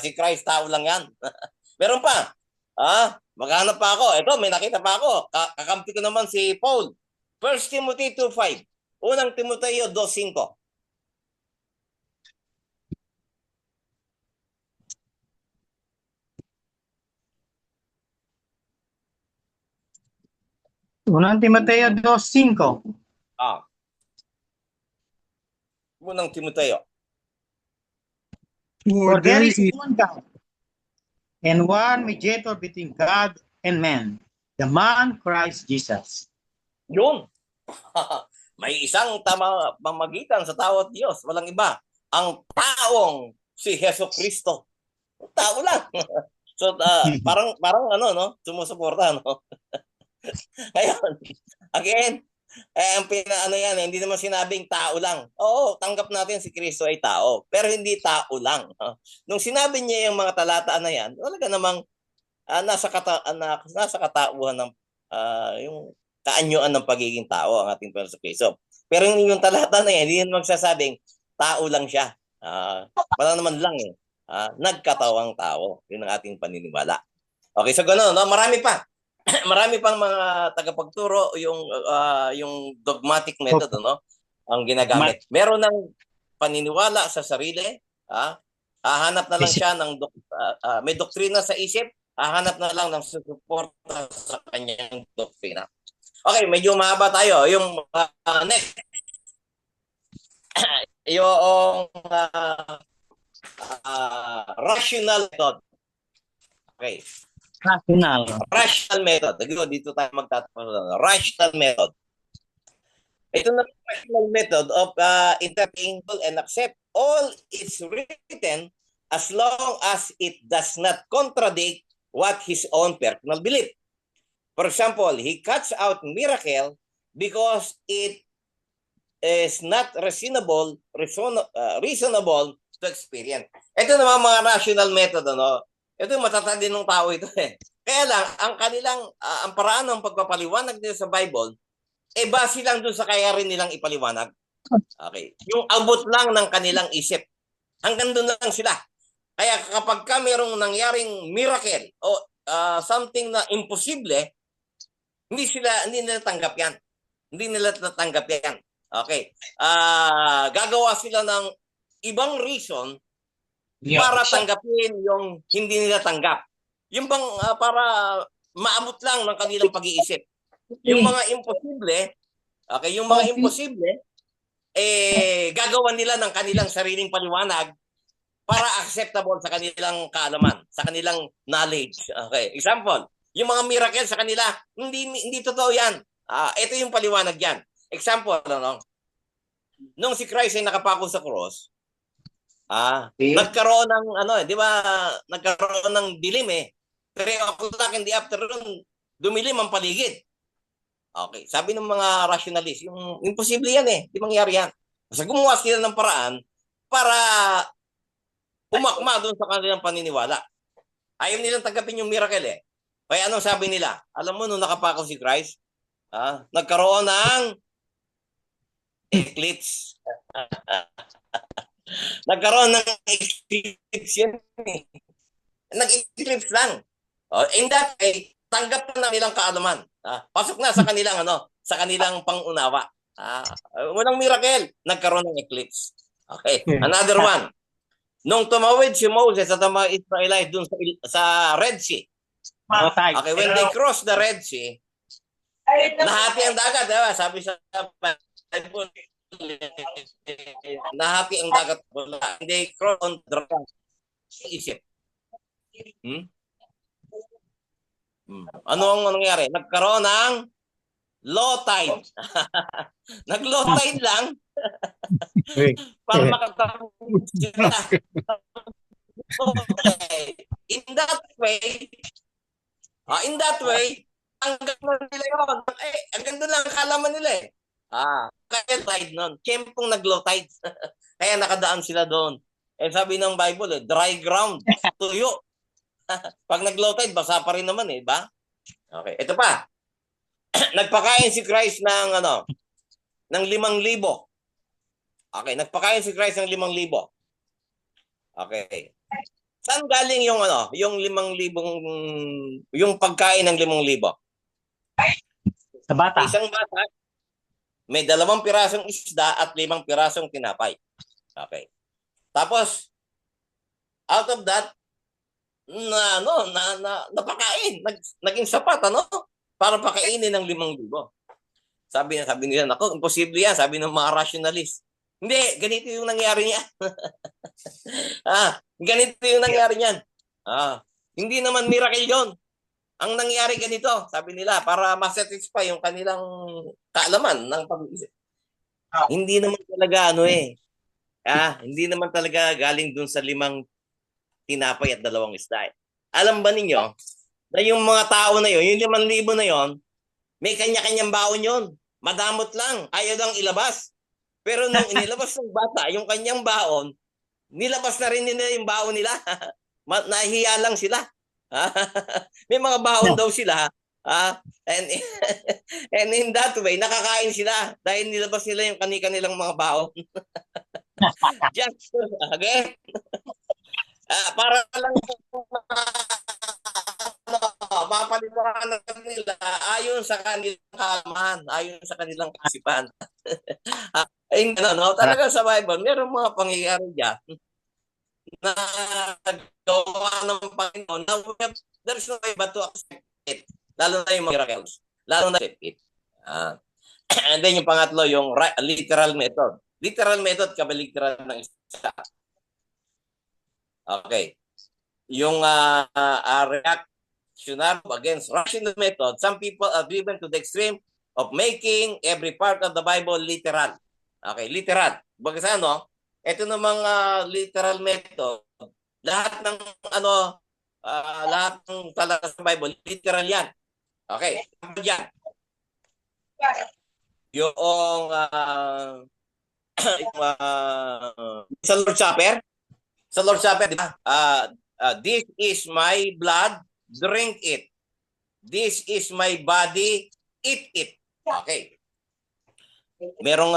si Christ tao lang yan. Meron pa. Maghanap pa ako. Ito, may nakita pa ako. Kakampi ko naman si Paul. 1 Timothy 2:5. Unang Timoteo 2:5. Unang Timoteo 2:5. Unang Timoteo. For there is one God, and one mediator between God and man, the man Christ Jesus. Yun. May isang pamagitan sa tao at Diyos. Walang iba. Ang taong si Heso Kristo. Tao lang. So, parang ano, no? Sumusuporta, no? Ngayon, again, ang pinaano yan, hindi naman sinabing tao lang. Oo, tanggap natin si Kristo ay tao. Pero hindi tao lang. Nung sinabi niya yung mga talata na yan, talaga namang nasa katauhan ng yung kaanyuan ng pagiging tao ang ating Panginoon sa Kristo. Pero yung talata na yan, hindi yan magsasabing tao lang siya. Wala naman lang eh. Nagkatawang tao. Yun ang ating paniniwala. Okay, so gano'n, no? Marami pa. Marami pang mga tagapagturo yung dogmatic method, no? Ang ginagamit. Meron ng paniniwala sa sarili, hahanap na lang siya ng may doktrina sa isip, hahanap na lang ng suporta sa kanyang doktrina. Okay, medyo mahaba tayo. Yung next, yung rational method. Okay. Rational method. Dito tayo magtatapos. Rational method. Ito na rational method of interpreting and accept all is written as long as it does not contradict what his own personal belief. For example, he cuts out miracle because it is not reasonable to experience. Ito naman mga rational method, ano? Ito yung matatandi ng tao ito eh. Kaya lang, ang paraan ng pagpapaliwanag nila sa Bible, base lang dun sa kaya rin nilang ipaliwanag. Okay. Yung abot lang ng kanilang isip. Hanggang doon lang sila. Kaya kapag ka mayroong nangyaring miracle o something na imposible, hindi nila tanggap yan. Hindi nila tatanggap yan. Okay. Gagawa sila ng ibang reason para tanggapin yung hindi nila tanggap. Yung bang para maabot lang ng kanilang pag-iisip. Yung mga imposible, okay, yung mga imposible, gagawan nila ng kanilang sariling paliwanag para acceptable sa kanilang kaalaman, sa kanilang knowledge. Okay, example, yung mga miracle sa kanila, hindi totoo yan. Ito yung paliwanag yan. Example, ano? Nung si Christ ay nakapako sa cross, nagkaroon ng di ba, nagkaroon ng dilim eh. 3 o'clock in the afternoon, dumilim ang paligid. Okay, sabi ng mga rationalist, yung imposible yan eh, di mangyari yan. Kasi gumawa sila ng paraan para umakma doon sa kanilang paniniwala. Ayaw nilang tanggapin yung miracle eh. Kaya anong sabi nila? Alam mo, nung nakapako si Christ, nagkaroon ng eclipse. Nagkaroon ng eclipse yan. Nag-eclipse lang. In that way, tanggap na nilang kaalaman. Pasok na sa kanilang sa kanilang pangunawa. Walang miracle, nagkaroon ng eclipse. Okay, another one. Nung tumawid si Moses at ang mga Israelites dun sa Red Sea. Okay, when they cross the Red Sea, nahati ang dagat, diba? Sabi sa Bible, nahati ang dagat. They cross on the dry. Isip. Ano ang nangyari? Nagkaroon ng low tide. Nag-low tide lang para makatapos sila. Okay. In that way, hanggang nila yun. Hanggang doon lang kalaman nila eh. Kaya tide nun. Kempong nag-low tide. Kaya nakadaan sila doon. Sabi ng Bible, dry ground, tuyo. Pag nag-low tide, basa pa rin naman eh, ba? Okay, ito pa. Nagpakain si Christ ng 5,000. Okay, nagpakain si Christ ng 5,000. Okay. Saan galing yung yung 5,000, yung pagkain ng 5,000? Sa bata. Isang bata, may 2 pirasong isda at 5 pirasong tinapay. Okay. Tapos, out of that, napakain. Naging sapat, para pakainin ng 5,000. Sabi nila, nako, imposible yan. Sabi ng mga rationalist. Hindi, ganito yung nangyari niya. Ganito yung nangyari niyan. Hindi naman miracle yun. Ang nangyari ganito, sabi nila, para ma-satisfy yung kanilang kaalaman ng pag-iisip. Hindi naman talaga hindi naman talaga galing dun sa 5 tinapay at 2 isda. Alam ba ninyo na yung mga tao na yun, yung 5,000 na yun, may kanya-kanyang baon yun. Madamot lang, ayaw lang ilabas. Pero nung inilabas ng bata, yung kanyang baon, nilabas na rin nila yung baon nila. Nahihiya lang sila. May mga baon daw sila. And, and in that way, nakakain sila dahil nilabas nila yung kanilang mga baon. Just again, para lang mapaliwanag nila ayon sa kanilang kaalaman, ayon sa kanilang kasipan. Talaga sa Bible, meron mga pangyayari dyan na gawa ng Panginoon na there's no way but to accept it. Lalo na yung mga miracles. Lalo na accept it. And then yung pangatlo, yung literal method. Literal method, kabaliteral ng isa. Okay. Yung reactionary against rational method, some people are driven to the extreme of making every part of the Bible literal. Okay, literal. Baga sa ito namang literal method, lahat ng lahat ng talaga sa Bible, literal yan. Okay, yan. Yung sa Lord's Supper, di ba? This is my blood, drink it. This is my body, eat it. Okay. Merong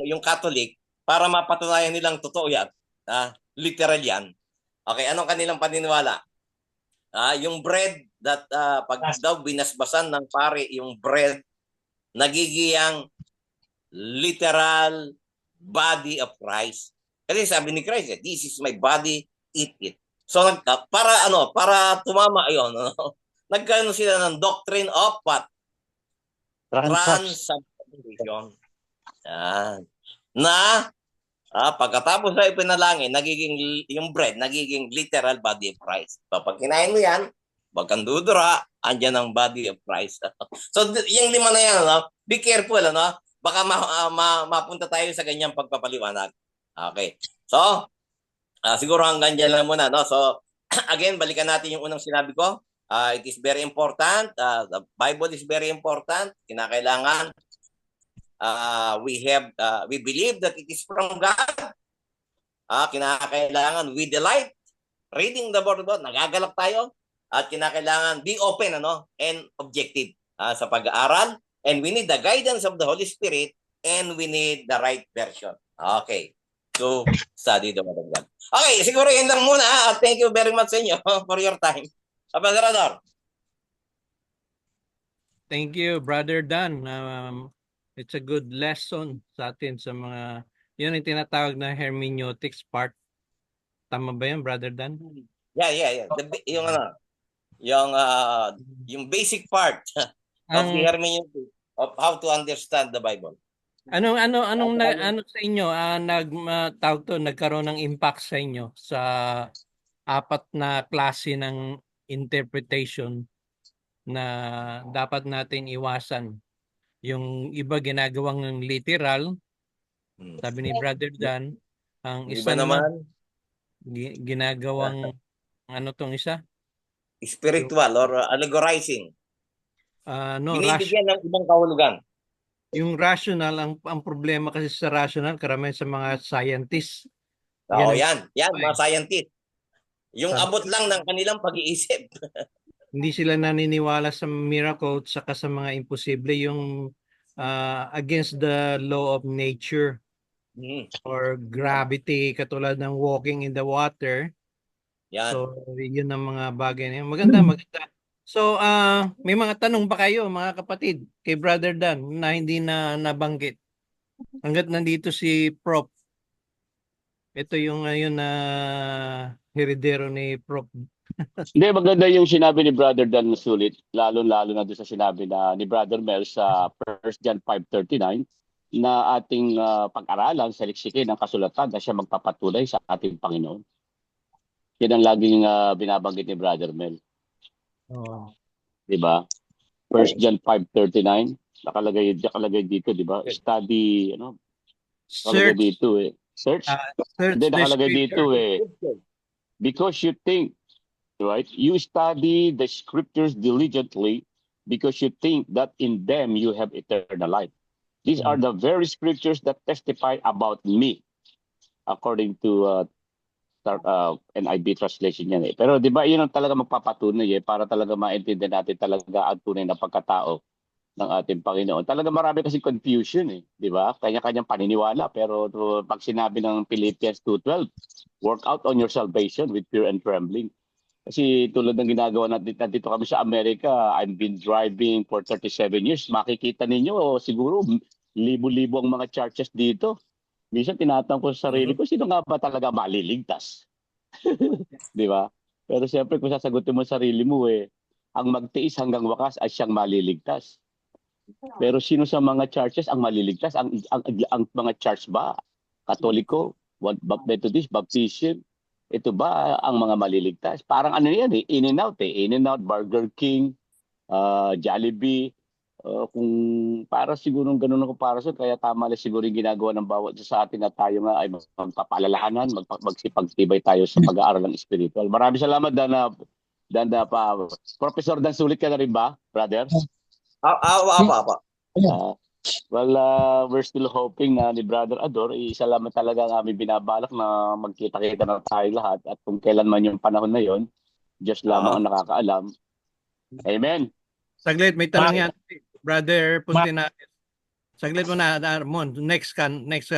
yung Catholic, para mapatunayan nilang totoo yan, literal yan. Okay, anong kanilang paniniwala? Yung bread that pag daw binasbasan ng pare yung bread, nagigiyang literal body of Christ. Kasi sabi ni Christ, this is my body, eat it. So para tumama ayon, nagkaroon sila ng doctrine of what? Transubstantiation. Pagkatapos na ipinalangin, yung bread, nagiging literal body of Christ. Pag kinain mo yan, wag kang dudura, andyan ang body of Christ. So, yung 5 na yan, be careful, baka mapunta tayo sa ganyang pagpapaliwanag. Okay. So, siguro hanggang dyan lang muna. So, again, balikan natin yung unang sinabi ko. It is very important. The Bible is very important. Kinakailangan we believe that it is from God. Kinakailangan we delight reading the word of God. Nagagalak tayo. At kinakailangan be open and objective sa pag-aaral. And we need the guidance of the Holy Spirit and we need the right version. Okay. To study the word of God. Okay, siguro yun lang muna. Thank you very much sa inyo for your time. Apadrador. Thank you, Brother Dan. It's a good lesson sa atin sa mga, yun yung tinatawag na hermeneutics part. Tama ba yun, Brother Dan? Yeah. Yung basic part of the hermeneutics of how to understand the Bible. Ano sa inyo nagkaroon ng impact sa inyo sa 4 na klase ng interpretation na dapat natin iwasan? Yung iba ginagawang literal, sabi ni Brother Dan, ang isa naman ginagawang tong isa? Spiritual or allegorizing. Binibigyan ng ibang kahulugan. Yung rational, ang problema kasi sa rational, karamihan sa mga scientists. Yan, mga scientists. Yung abot lang ng kanilang pag-iisip. Hindi sila naniniwala sa miracle saka sa mga imposible, yung against the law of nature or gravity, katulad ng walking in the water. Yan. So, yun ang mga bagay na yun. Maganda. So, may mga tanong ba kayo, mga kapatid, kay Brother Dan na hindi na nabanggit? Hanggat nandito si Prof. Ito yung ngayon na heredero ni Prof. Hindi, maganda yung sinabi ni Brother Dan na sulit, lalo-lalo na doon sa sinabi ni Brother Mel sa 1 John 5:39 na ating pag-aralan, saliksikin ng kasulatan na siya magpapatuloy sa ating Panginoon. Yan ang laging binabanggit ni Brother Mel. di ba? 1 John 5:39, nakalagay dito, di ba? Study, nakalagay Search, dito eh. Search. search Hindi, the nakalagay scripture. dito eh. Because you think, right? You study the scriptures diligently because you think that in them you have eternal life. These are the very scriptures that testify about me, according to NIV translation yan eh. Pero di ba yun ang talaga magpapatunay eh, para talaga maintindihan natin talaga ang tunay na pagkatao ng ating Panginoon. Talaga marami kasi confusion eh, di ba? Kanya-kanyang paniniwala. Pero pag sinabi ng Philippians 2:12, work out on your salvation with fear and trembling. Kasi tulad ng ginagawa natin dito kami sa Amerika, I've been driving for 37 years. Makikita ninyo siguro libo-libo ang mga churches dito. Minsan tinatanong ko sa sarili ko, sino nga ba talaga maliligtas? Di ba? Pero siyempre kung sasagutin mo sa sarili mo ang magtiis hanggang wakas ay siyang maliligtas. Pero sino sa mga churches ang maliligtas? Ang mga church ba? Katoliko, Methodist, Baptist, ito ba ang mga maliligtas? Parang ano yan In-N-Out In-N-Out, Burger King, Jollibee. Kung para siguro ganun ang comparison, kaya tama lang siguro yung ginagawa ng bawat sa atin na tayo nga ay magpapaalalahanan, magsipagtibay tayo sa pag-aaral ng spiritual. Maraming salamat, Professor Dan, sulit ka na rin ba, brothers? Apa. Well, we're still hoping na ni Brother Ador, salamat talaga ang aming binabalak na magkita-kita na tayo lahat at kung kailan man yung panahon na yon, Diyos lamang ang nakakaalam. Amen. Saglit, may tanong yan, Brother Puntinares. Saglit mo na, Mon. Next,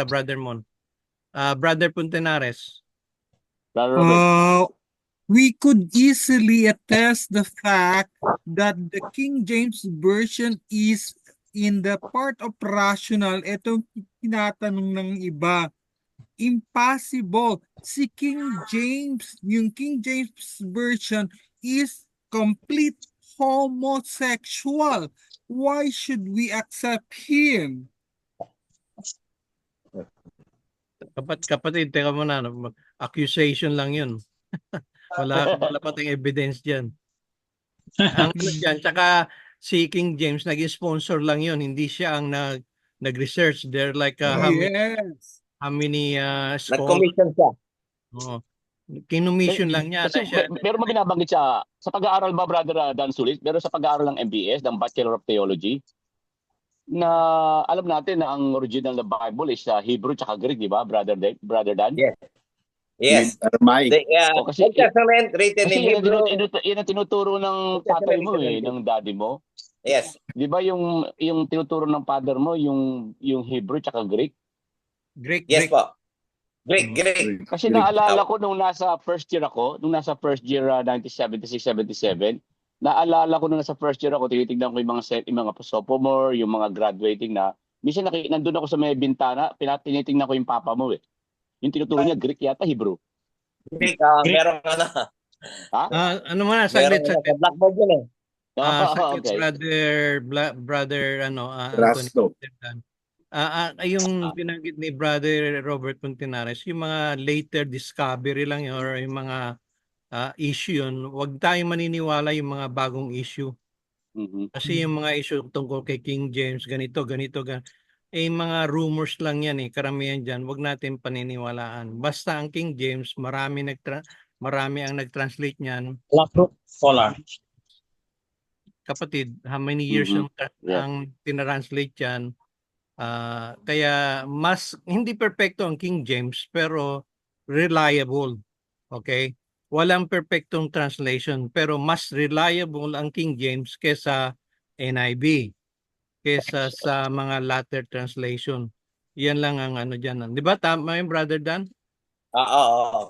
Brother Mon. Brother Puntinares. Brother Robert. We could easily attest the fact that the King James Version is in the part of rational. Ito tinatanong ng iba. Impossible. Yung King James Version is complete homosexual. Why should we accept him? Kapatid, teka muna. Accusation lang yun. wala pating evidence dyan. Ang dyan, tsaka si King James, nag-sponsor lang yun. Hindi siya ang nag-research. They're like how many scholars. Nag-commission siya. Kinumission lang niya. Pero binabanggit siya sa pag-aaral ba, Brother Dan Sulit? Pero sa pag-aaral ng MBS, ng Bachelor of Theology, na alam natin na ang original na Bible is Hebrew tsaka Greek, di ba, Brother Dan? Yes. Kasi Old Testament written in Hebrew. Yun ang tinuturo ng tatay mo ng daddy mo. Yes. Di ba yung tinuturo ng father mo, yung Hebrew tsaka Greek? Greek. Po. Greek. Kasi naalala ko nung nasa first year 1976-77, naalala ko nung nasa first year ako, tinitignan ko yung mga sophomore, yung mga graduating na, minsan nandun ako sa may bintana, tinitignan ko yung papa mo Yung tinuturo niya, Greek yata, Hebrew. Greek, meron ka na. Ha? Ano mo na, saglit. Blackboard yun Saglit, Okay. brother, Rasto. Yung binanggit ni Brother Robert Puntinares, yung mga later discovery lang yun, or yung mga issue yun, huwag tayong maniniwala yung mga bagong issue. Kasi yung mga issue tungkol kay King James, ganito, mga rumors lang yan karamihan dyan, huwag natin paniniwalaan. Basta ang King James, marami ang nag-translate niyan. Scholar. Kapatid, how many years ang tinranslate yan? Kaya mas hindi perpekto ang King James pero reliable. Okay? Walang perpektong translation pero mas reliable ang King James kesa NIV, kesa sa mga latter translation. Yan lang ang diyan. 'Di ba tama yung Brother Dan? Oo.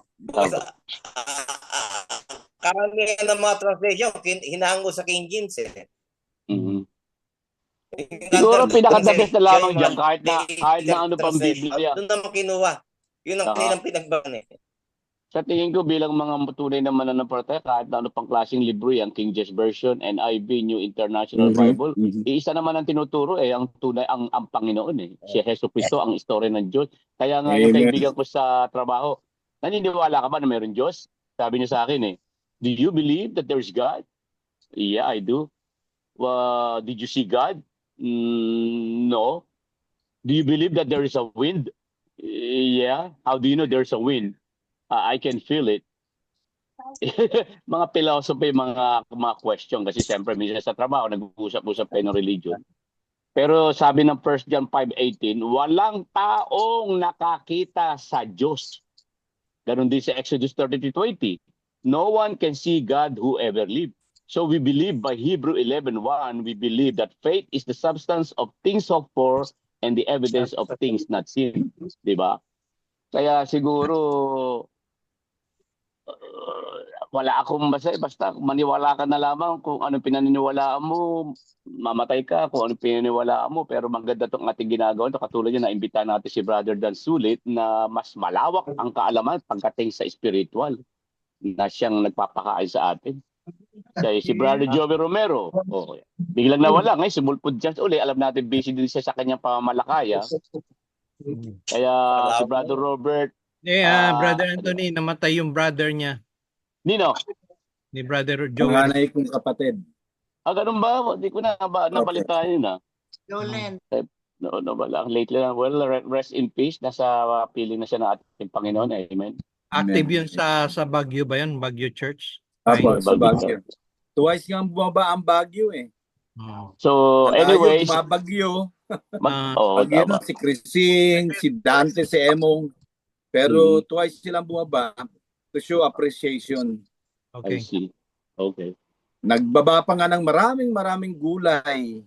Karamihan ng mga translation hinango sa King James Siguro pinaka-the-best na lamang dyan kahit na ano pang Biblia. Doon naman kinuha. Yun ang kanilang pinagbaban Sa tingin ko bilang mga tunay na mananampalataya, kahit na ano pang klaseng libro yan, King James Version, NIV, New International Bible, isa naman ang tinuturo ang tunay ang Panginoon Si Hesus Cristo ang istorya ng Diyos. Kaya nga yung kaibigan ko sa trabaho, naniniwala ka ba na mayroong Diyos? Sabi niya sa akin do you believe that there's God? Yeah, I do. Did you see God? No. Do you believe that there is a wind? Yeah. How do you know there's a wind? I can feel it. Mga philosophy, mga question. Kasi siyempre, minsan sa trabaho, nag-uusap-usap kayo ng religion. Pero sabi ng 1 John 5:18, walang taong nakakita sa Diyos. Ganon din sa Exodus 33:20. No one can see God who ever lived. So we believe by Hebrew 11:1, we believe that faith is the substance of things hoped for and the evidence of things not seen. Diba? Kaya siguro, wala akong basta maniwala ka na lamang kung anong pinaniniwalaan mo, mamatay ka kung anong pinaniniwalaan mo, pero maganda itong ating ginagawa. Katulad yun, naimbita natin si Brother Dan Sulit na mas malawak ang kaalaman pagdating sa spiritual na siyang nagpapakain sa atin. Si Brother Joey Romero, biglang nawala. Ngayon, sumulpod dyan uli. Alam natin, busy din siya sa kanyang pamamalakaya. Kaya si Brother Robert, Brother Anthony, namatay yung brother niya. Nino? Ni Brother Joey. Panganay kong kapatid. Ganun ba? Hindi ko na nabalitaan yun Jolen. No, wala. Lately lang. Well, rest in peace. Nasa piling na siya ng ating Panginoon. Amen. Active yun sa Baguio ba yun? Baguio Church? Apo, sa Baguio. Twice nga bumaba ang Baguio eh. So, anyways. Bagyo. Bagyo na si Christine, si Dante, si Emong. Pero twice silang bumaba to show appreciation. I Okay. see. Okay. Nagbaba pa nga ng maraming gulay.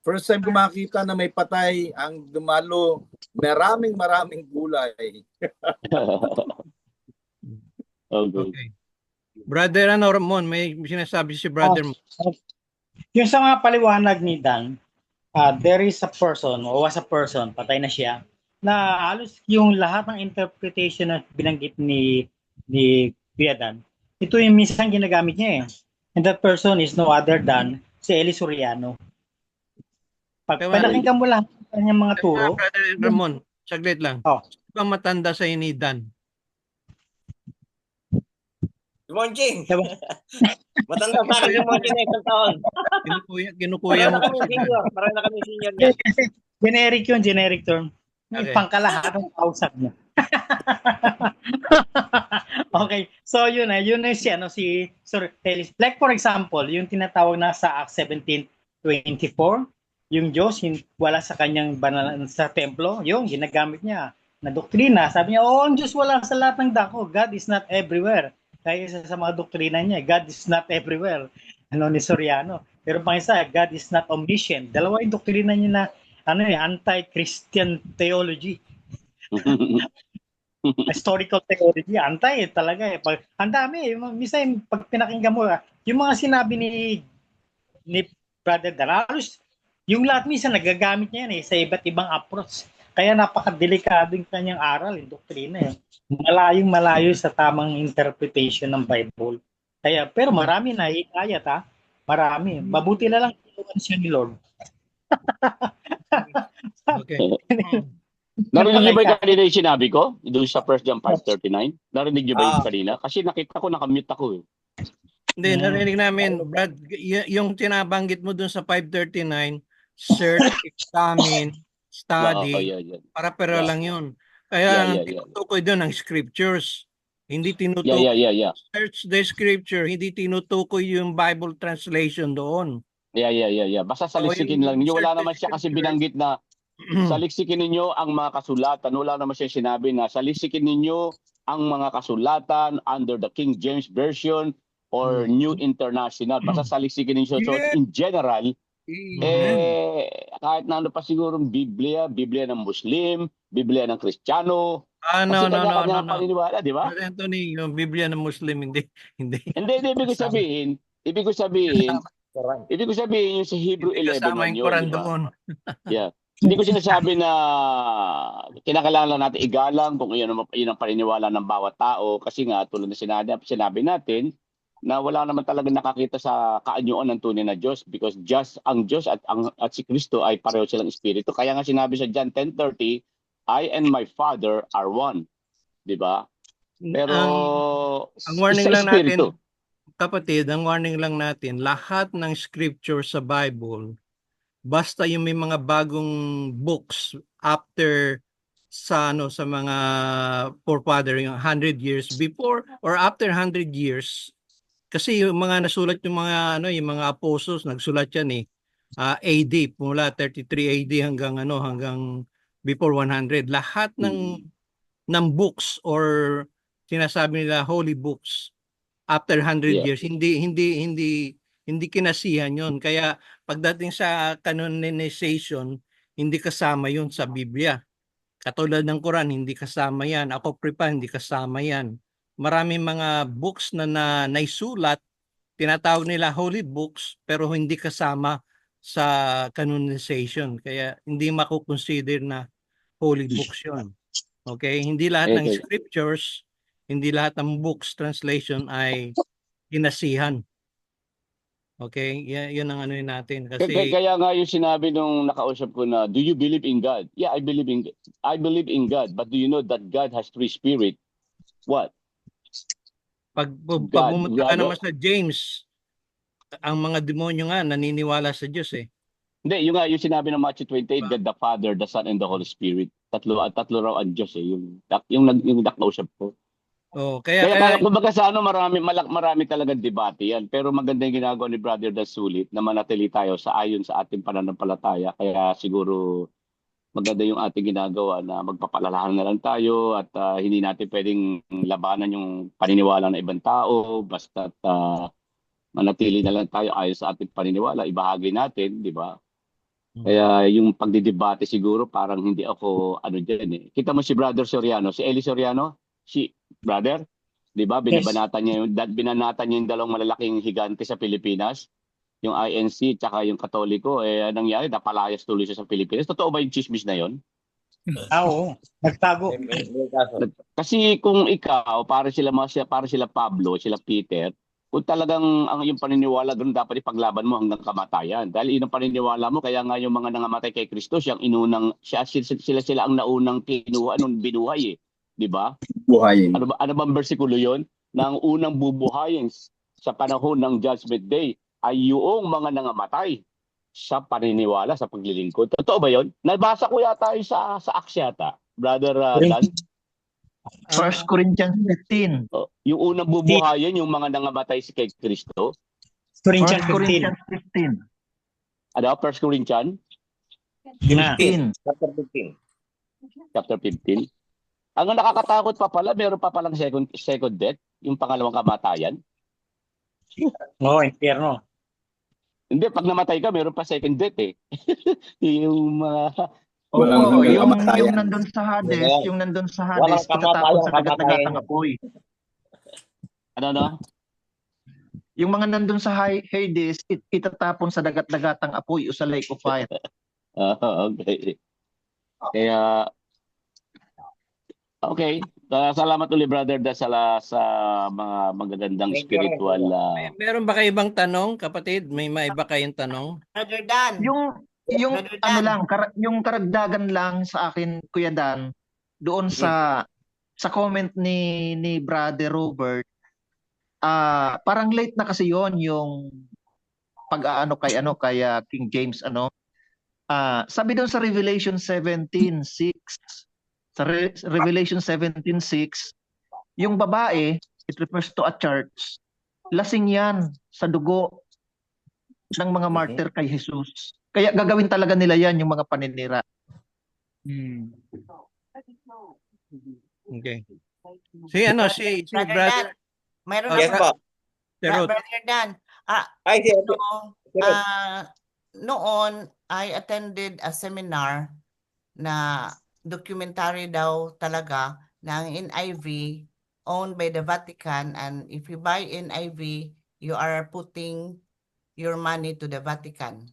First time ko makita na may patay ang dumalo, maraming gulay. Okay. Brother Ramon, may sinasabi si brother mo. Yung sa mga paliwanag ni Dan, there is a person, o was a person, patay na siya, na halos yung lahat ng interpretation na binanggit ni Kuya Dan, ito yung minsan ginagamit niya eh. And that person is no other than si Eli Soriano. Pag pinakinggan mo lang ang kanyang mga turo. Brother Ramon, saglit lang. Sino bang matanda sa ni Dan? Monching. Matanda sa akin yung Monching na isang taon. Kinukuya mo. Parang na kami senior. Generic term. Okay. Pangkalahat ang kausap niya. Okay. So yun siya like for example, yung tinatawag na sa Acts 17:24, yung Diyos wala sa kanyang banal sa templo, yung ginagamit niya na doktrina. Sabi niya, ang Diyos wala sa lahat ng dako. God is not everywhere. Kaya sa mga doktrina niya, God is not everywhere. Ni Soriano. Pero pang isa, God is not omniscient. Dalawa yung doktrina niya na anti-Christian theology. Historical theology, talaga eh. Ang dami, minsan pag pinakinggan mo, yung mga sinabi ni Brother Daralos, yung lahat minsan nagagamit niya yan sa iba't ibang approach. Kaya napakadelikado yung kanyang aral, yung doktrina eh. Malayo sa tamang interpretation ng Bible. Pero marami na hikayat Marami. Mabuti na lang siya ni Lord. Okay. Narinig niyo ba yung kanina yung sinabi ko? Doon sa 1 John 5:39? Narinig niyo ba yung kanina? Kasi nakita ko, nakamute ako eh. Hindi, narinig namin, Brad, yung tinabanggit mo doon sa 5:39, search, examine, study, para lang yun. Kaya tinutukoy doon ang scriptures. Hindi tinutukoy. Search the scripture, hindi tinutukoy yung Bible translation doon. Yeah. Basta saliksikin lang ninyo. Wala naman siya kasi binanggit na saliksikin ninyo ang mga kasulatan. Wala naman siya sinabi na saliksikin ninyo ang mga kasulatan under the King James Version or New International. Basta saliksikin ninyo. So in general, kahit na pa siguro Biblia ng Muslim, Biblia ng Kristiyano. No. Paniniwala, di ba? Anthony, yung Biblia ng Muslim, hindi. Hindi, ibig ko sabihin yung sa Hebrew 11 kasama yung Quran doon. Yeah. Hindi ko sinasabi na kinakailangan lang natin igalang kung yun ang paniniwala ng bawat tao kasi nga tulad na sinabi natin na wala naman talaga nakakita sa kaanyuan ng tunay na Diyos because ang Diyos at si Kristo ay pareho silang espiritu. Kaya nga sinabi sa John 10:30, I and my Father are one. Di ba? Pero ang warning lang espiritu. natin, kapatid, ang warning lang natin, lahat ng scripture sa Bible, basta yung may mga bagong books after sa mga forefather, yung 100 years before or after 100 years, kasi yung mga nasulat yung mga yung mga apostles nagsulat yan AD mula 33 AD hanggang before 100. Lahat ng books or sinasabi nila holy books after 100 Yeah. years hindi kinasihan yon. Kaya pagdating sa canonization, hindi kasama yon sa Biblia. Katulad ng Quran, hindi kasama yan. Apocrypha, hindi kasama yan. Maraming mga books na naisulat, tinatawag nila holy books, pero hindi kasama sa canonization. Kaya hindi makukonsider na holy books yon. Okay? Hindi lahat ng Okay. scriptures, hindi lahat ng books translation ay kinasihan. Okay? Yun ang ano natin. Kasi Kaya nga yung sinabi nung nakausap ko na, do you believe in God? Yeah, I believe in God. But do you know that God has three spirit? What? pag God, pumunta ka God. naman sa James, ang mga demonyo nga naniniwala sa Diyos eh. Hindi, yung sinabi ng Matthew 28, God the Father, the Son, and the Holy Spirit. Tatlo raw ang Diyos eh. Yung nakausap ko. Oh, Kaya kaya kumbaga sa marami talagang debate yan. Pero maganda yung ginagawa ni Brother Das Sulit na manatili tayo ayon sa ating pananampalataya. Kaya siguro maganda yung ating ginagawa na magpapalalahan na lang tayo at hindi natin pwedeng labanan yung paniniwala ng ibang tao. Basta manatili na lang tayo ayon sa ating paniniwala. Ibahagi natin, di ba? Kaya yung pagdidebate siguro parang hindi ako dyan eh. Kita mo si Brother Soriano, si Eli Soriano, si Brother, 'di ba? Binanatan niya yung dalawang malalaking higante sa Pilipinas, yung INC tsaka yung Katoliko. Anong nangyari? Napalayas tuloy siya sa Pilipinas. Totoo ba yung chismis na 'yon? Oo, nagtago. Kasi kung ikaw, para sila Pablo, sila Peter, kung talagang yung paniniwala doon dapat ipaglaban mo hanggang kamatayan. Dahil yun ang paniniwala mo, kaya nga yung mga nangamatay kay Kristo, sila ang naunang kinuha nung binuhay eh. 'Di ba? Buhayin. Ano bang bersikulo 'yon? Na ang unang bubuhayin sa panahon ng Judgment Day ay yung mga nangamatay sa paniniwala, sa paglilingkod. Totoo ba 'yon? Nabasa ko yata yung sa Acts yata, Brother Dan. 1 Corinthians 15. Yung unang bubuhayin yung mga nangamatay kay Kristo. 1 1 Corinthians 15. Ano? 1 Corinthians 15. chapter 15. Ang nakakatakot pa pala, meron pa palang second death, yung pangalawang kamatayan. Oo, impyerno. Hindi, pag namatay ka, meron pa second death eh. Yung mga... Walang Oo, hanggang yung kamatayan. nandun sa Hades, Walang itatapon sa kamatayan. dagat-dagatang apoy. Ano? Yung mga nandun sa Hades, itatapon sa dagat-dagatang apoy o sa lake of fire. Okay. Kaya... Okay. Salamat ulit, Brother Da, sa mga magagandang spiritual... meron ba kayo ibang tanong, kapatid? May iba kayong tanong? Brother Dan. Yung Brother Dan. yung karagdagan lang sa akin, Kuya Dan, doon sa comment ni Brother Robert, parang late na kasi yon yung pag-aano kay King James sabi doon sa Revelation 17:6, sa Revelation 17:6, yung babae, it refers to a church, lasing yan sa dugo ng mga martyr kay Jesus. Kaya gagawin talaga nila yan, yung mga paninira. Okay. Si Brother Brother Dan. Mayroon Yes ako. Terot. Brother Dan. Ay, Noon, I attended a seminar na documentary daw talaga ng NIV owned by the Vatican, and if you buy NIV, you are putting your money to the Vatican.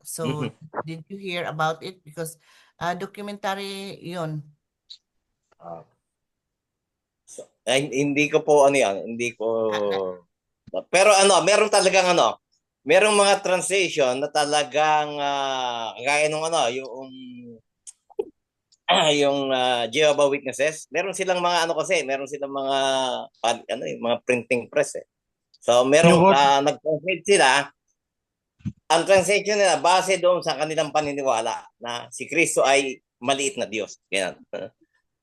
So, did you hear about it? Because documentary yun. Ay, hindi ko po hindi ko... Pero meron talagang merong mga translation na talagang gaya nung yung Jehovah Witnesses, meron silang mga kasi, meron silang mga mga printing press eh. So merong Yung word- nag-translate sila. Ang translation nila base doon sa kanilang paniniwala na si Kristo ay maliit na Diyos. Yan.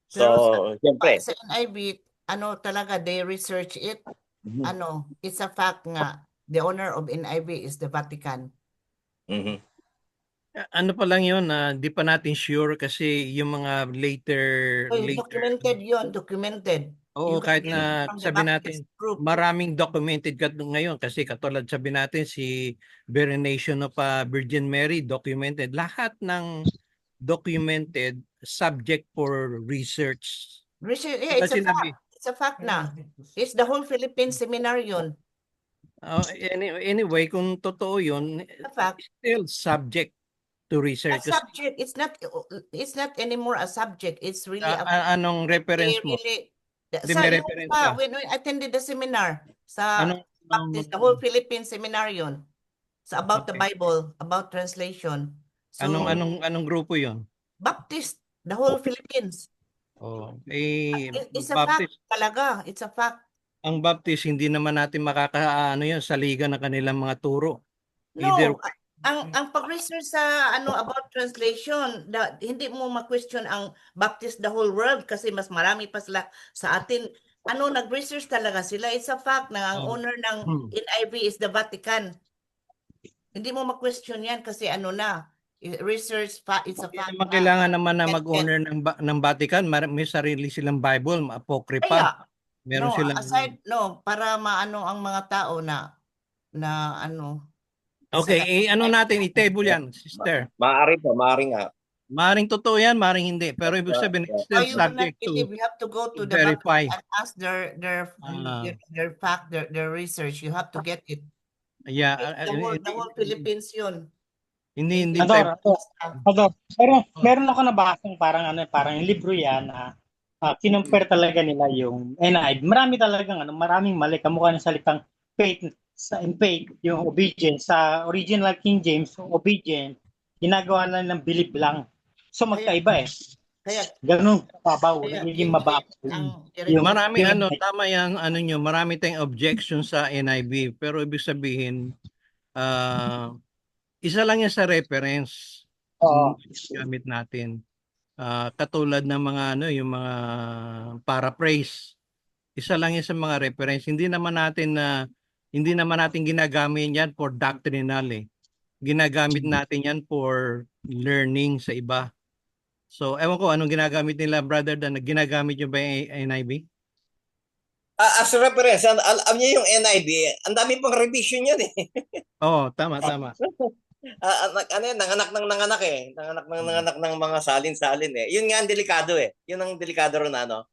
So, Pero siyempre. sa NIV, ano talaga, they research it. Ano, it's a fact nga, the owner of NIV is the Vatican. Mhm. Ano pa lang yun, di pa natin sure kasi yung mga later. Documented yun, documented. Oo, You can kahit get it na from the sabi Baptist natin, group. maraming documented ngayon kasi katulad sabi natin si Veneration of Virgin Mary, documented. Lahat ng documented subject for research. Research, yeah, it's a fact. It's a fact na. It's the whole Philippine seminar yun. Anyway, kung totoo yun, A fact. still subject to A research. subject, it's not anymore a subject. It's really Anong reference mo? Sa may reference ka. when I attended the seminar sa Anong Baptist, the whole Philippine seminar yun. So about the Okay. Bible, about translation. So anong grupo 'yon? Baptist, the whole Philippines. Oh, It's a fact Baptist, talaga. It's a fact. ang Baptist hindi naman natin makakaano 'yon sa liga ng kanilang mga turo. Either No, ang pag-research sa about translation, hindi mo ma-question ang Baptist the whole world kasi mas marami pa sila sa atin. Nag-research talaga sila. It's a fact na ang owner ng NIV is the Vatican. Hindi mo ma-question yan kasi research it's a fact. naman kailangan naman na mag-owner ng Vatican, may sarili silang Bible, apocrypha. Kaya, Meron silang para maano ang mga tao na Okay, natin i-table yan, sister. Maaari nga. Maaring totoo yan, maaring hindi. Pero ibig sabihin, it's still you will not subject to believe. You have to go to the verify. Baptist and ask their fact, their research. You have to get it. Yeah, The whole Philippines yun. hindi Ador, meron ako nabasang parang libro yan na kinumpare talaga nila yung NIV. Marami talagang maraming mali kamukha ng salitang faith yung obedience sa original King James, obedient ginagawa lang ng belief lang. So magkaiba Kaya ganun kababaw, nagiging mababaw. Marami tama yan, marami tayong objection sa NIV, pero ibig sabihin isa lang yan sa reference gamit natin. Katulad ng mga yung mga paraphrase. Isa lang yan sa mga reference. Hindi naman natin ginagamit yan for doctrinal Ginagamit natin yan for learning sa iba. So, ewan ko anong ginagamit nila, brother Dan. Ginagamit nyo ba yung NIV? As a reference, alam niyo yung NIV, ang dami pang revision yan Oo, tama. Nanganak ng mga salin-salin Yun nga ang delikado Yun ang delikado ron na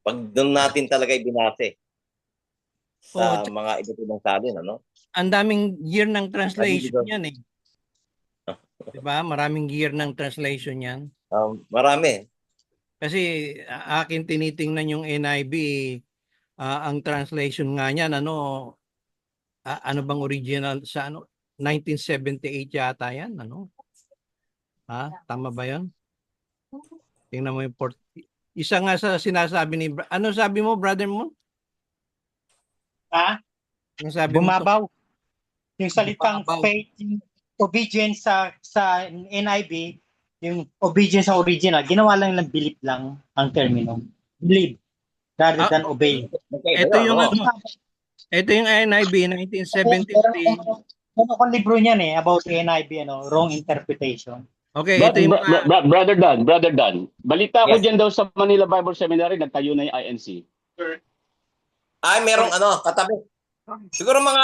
pag doon natin talaga ibinase sa mga iba't ibang salin, Ang daming year ng translation yan Diba? Maraming year ng translation yan. Marami. Kasi akin tinitingnan yung NIV, ang translation nga niyan, ano bang original sa 1978 yata yan, Tama ba yan? Tingnan mo yung isa nga sa sinasabi ni, ano sabi mo, brother mo? Bumabaw. Yung salitang faith, obedience sa NIV, yung obedience sa original, ginawa lang ng belief lang ang termino. Believe rather than obey. Ito yung NIV 1973. Ano kung libro niyan about NIV, wrong interpretation. Okay, ito yung Brother Dan. Balita ko diyan daw sa Manila Bible Seminary nagtayo na yung INC. Ay, merong katabi. Siguro mga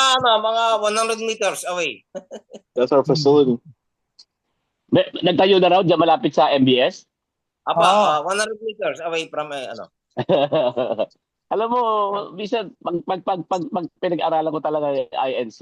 100 meters away. That's our facility. Nagtayo na raw diyan malapit sa MBS? 100 meters away from Alam mo, bisan pag pinag-aralan ko talaga yung INC,